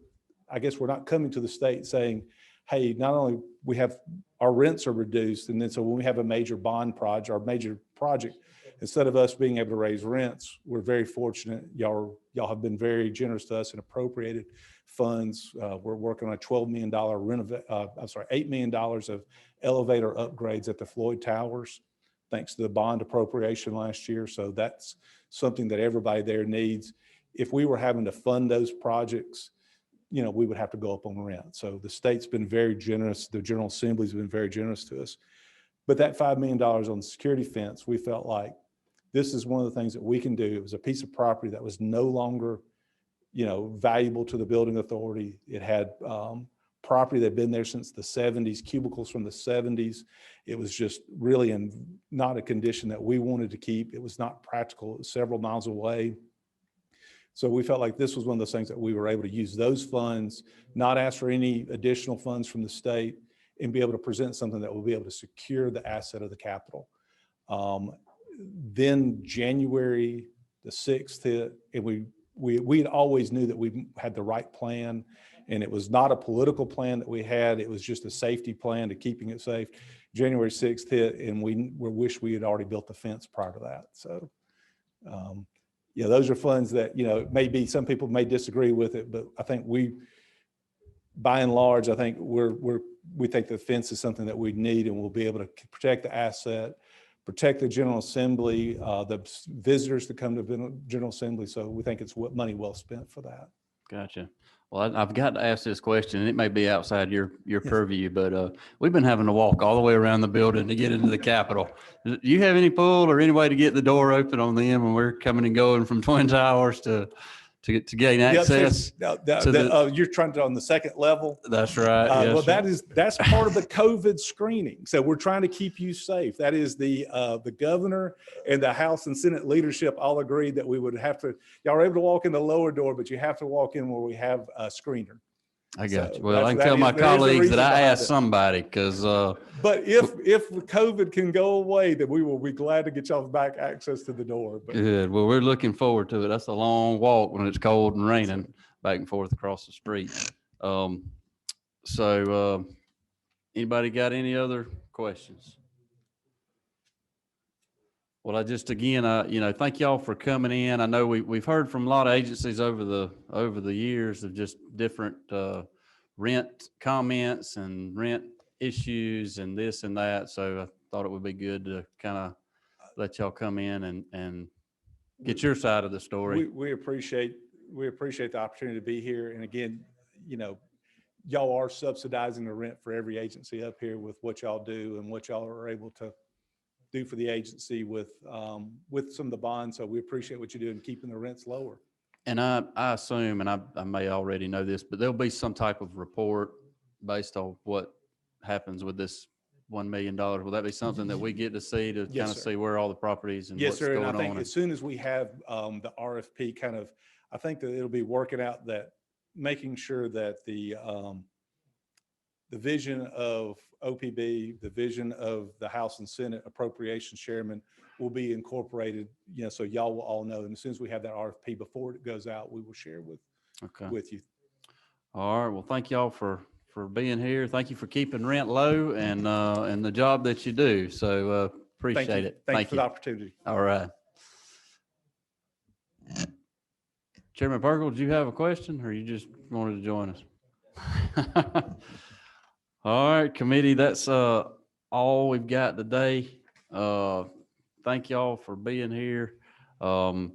I guess we're not coming to the state saying, hey, not only we have our rents are reduced, and then so when we have a major bond project or major project, instead of us being able to raise rents, we're very fortunate. Y'all have been very generous to us and appropriated funds. We're working on a $8 million of elevator upgrades at the Floyd Towers, thanks to the bond appropriation last year. So that's something that everybody there needs. If we were having to fund those projects, we would have to go up on rent. So the state's been very generous. The General Assembly's been very generous to us. But that $5 million on the security fence, we felt like this is one of the things that we can do. It was a piece of property that was no longer, valuable to the building authority. It had property that had been there since the 70s, cubicles from the 70s. It was just really in not a condition that we wanted to keep. It was not practical. It was several miles away. So we felt like this was one of those things that we were able to use those funds, not ask for any additional funds from the state, and be able to present something that will be able to secure the asset of the Capitol. Then January the 6th hit, and we always knew that we had the right plan, and it was not a political plan that we had. It was just a safety plan to keeping it safe. January 6th hit, and we wish we had already built the fence prior to that. So, those are funds that, maybe some people may disagree with it, but I think by and large, I think we think the fence is something that we need, and we'll be able to protect the asset, protect the General Assembly, the visitors that come to the General Assembly. So we think it's money well spent for that. Gotcha. Well, I've got to ask this question, and it may be outside your purview, but we've been having to walk all the way around the building to get into the Capitol. Do you have any pull or any way to get the door open on them when we're coming and going from Twin Towers to gain access? You're trying to on the second level. That's right. Yes, That's part of the COVID screening. So we're trying to keep you safe. That is the governor and the House and Senate leadership all agreed that we would have to. Y'all are able to walk in the lower door, but you have to walk in where we have a screener. I got you. Well, I can tell my colleagues that I asked somebody because. But if COVID can go away, then we will be glad to get y'all back access to the door. But. Good. Well, we're looking forward to it. That's a long walk when it's cold and raining back and forth across the street. Anybody got any other questions? Well, thank y'all for coming in. I know we've heard from a lot of agencies over the years of just different rent comments and rent issues and this and that. So I thought it would be good to kind of let y'all come in and get your side of the story. We appreciate the opportunity to be here. And again, y'all are subsidizing the rent for every agency up here with what y'all do and what y'all are able to do for the agency with some of the bonds. So we appreciate what you do in keeping the rents lower. And I assume, and I may already know this, but there'll be some type of report based on what happens with this $1 million. Will that be something that we get to see to Yes, kind of sir. see where all the properties and Yes, what's sir. And going I think on? as soon as we have the RFP I think that it'll be working out that making sure that the vision of OPB, the vision of the House and Senate Appropriations Chairman will be incorporated, so y'all will all know. And as soon as we have that RFP before it goes out, we will share with you. All right. Well, thank y'all for being here. Thank you for keeping rent low and the job that you do. So appreciate Thank you. it. Thank you for the opportunity. All right. Chairman Perkle, did you have a question or you just wanted to join us? All right, committee, that's all we've got today. Thank y'all for being here. I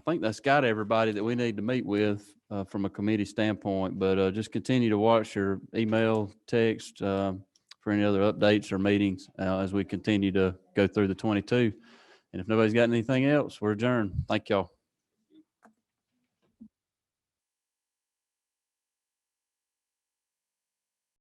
think that's got everybody that we need to meet with from a committee standpoint, but just continue to watch your email, text for any other updates or meetings as we continue to go through the 22. And if nobody's got anything else, we're adjourned. Thank y'all.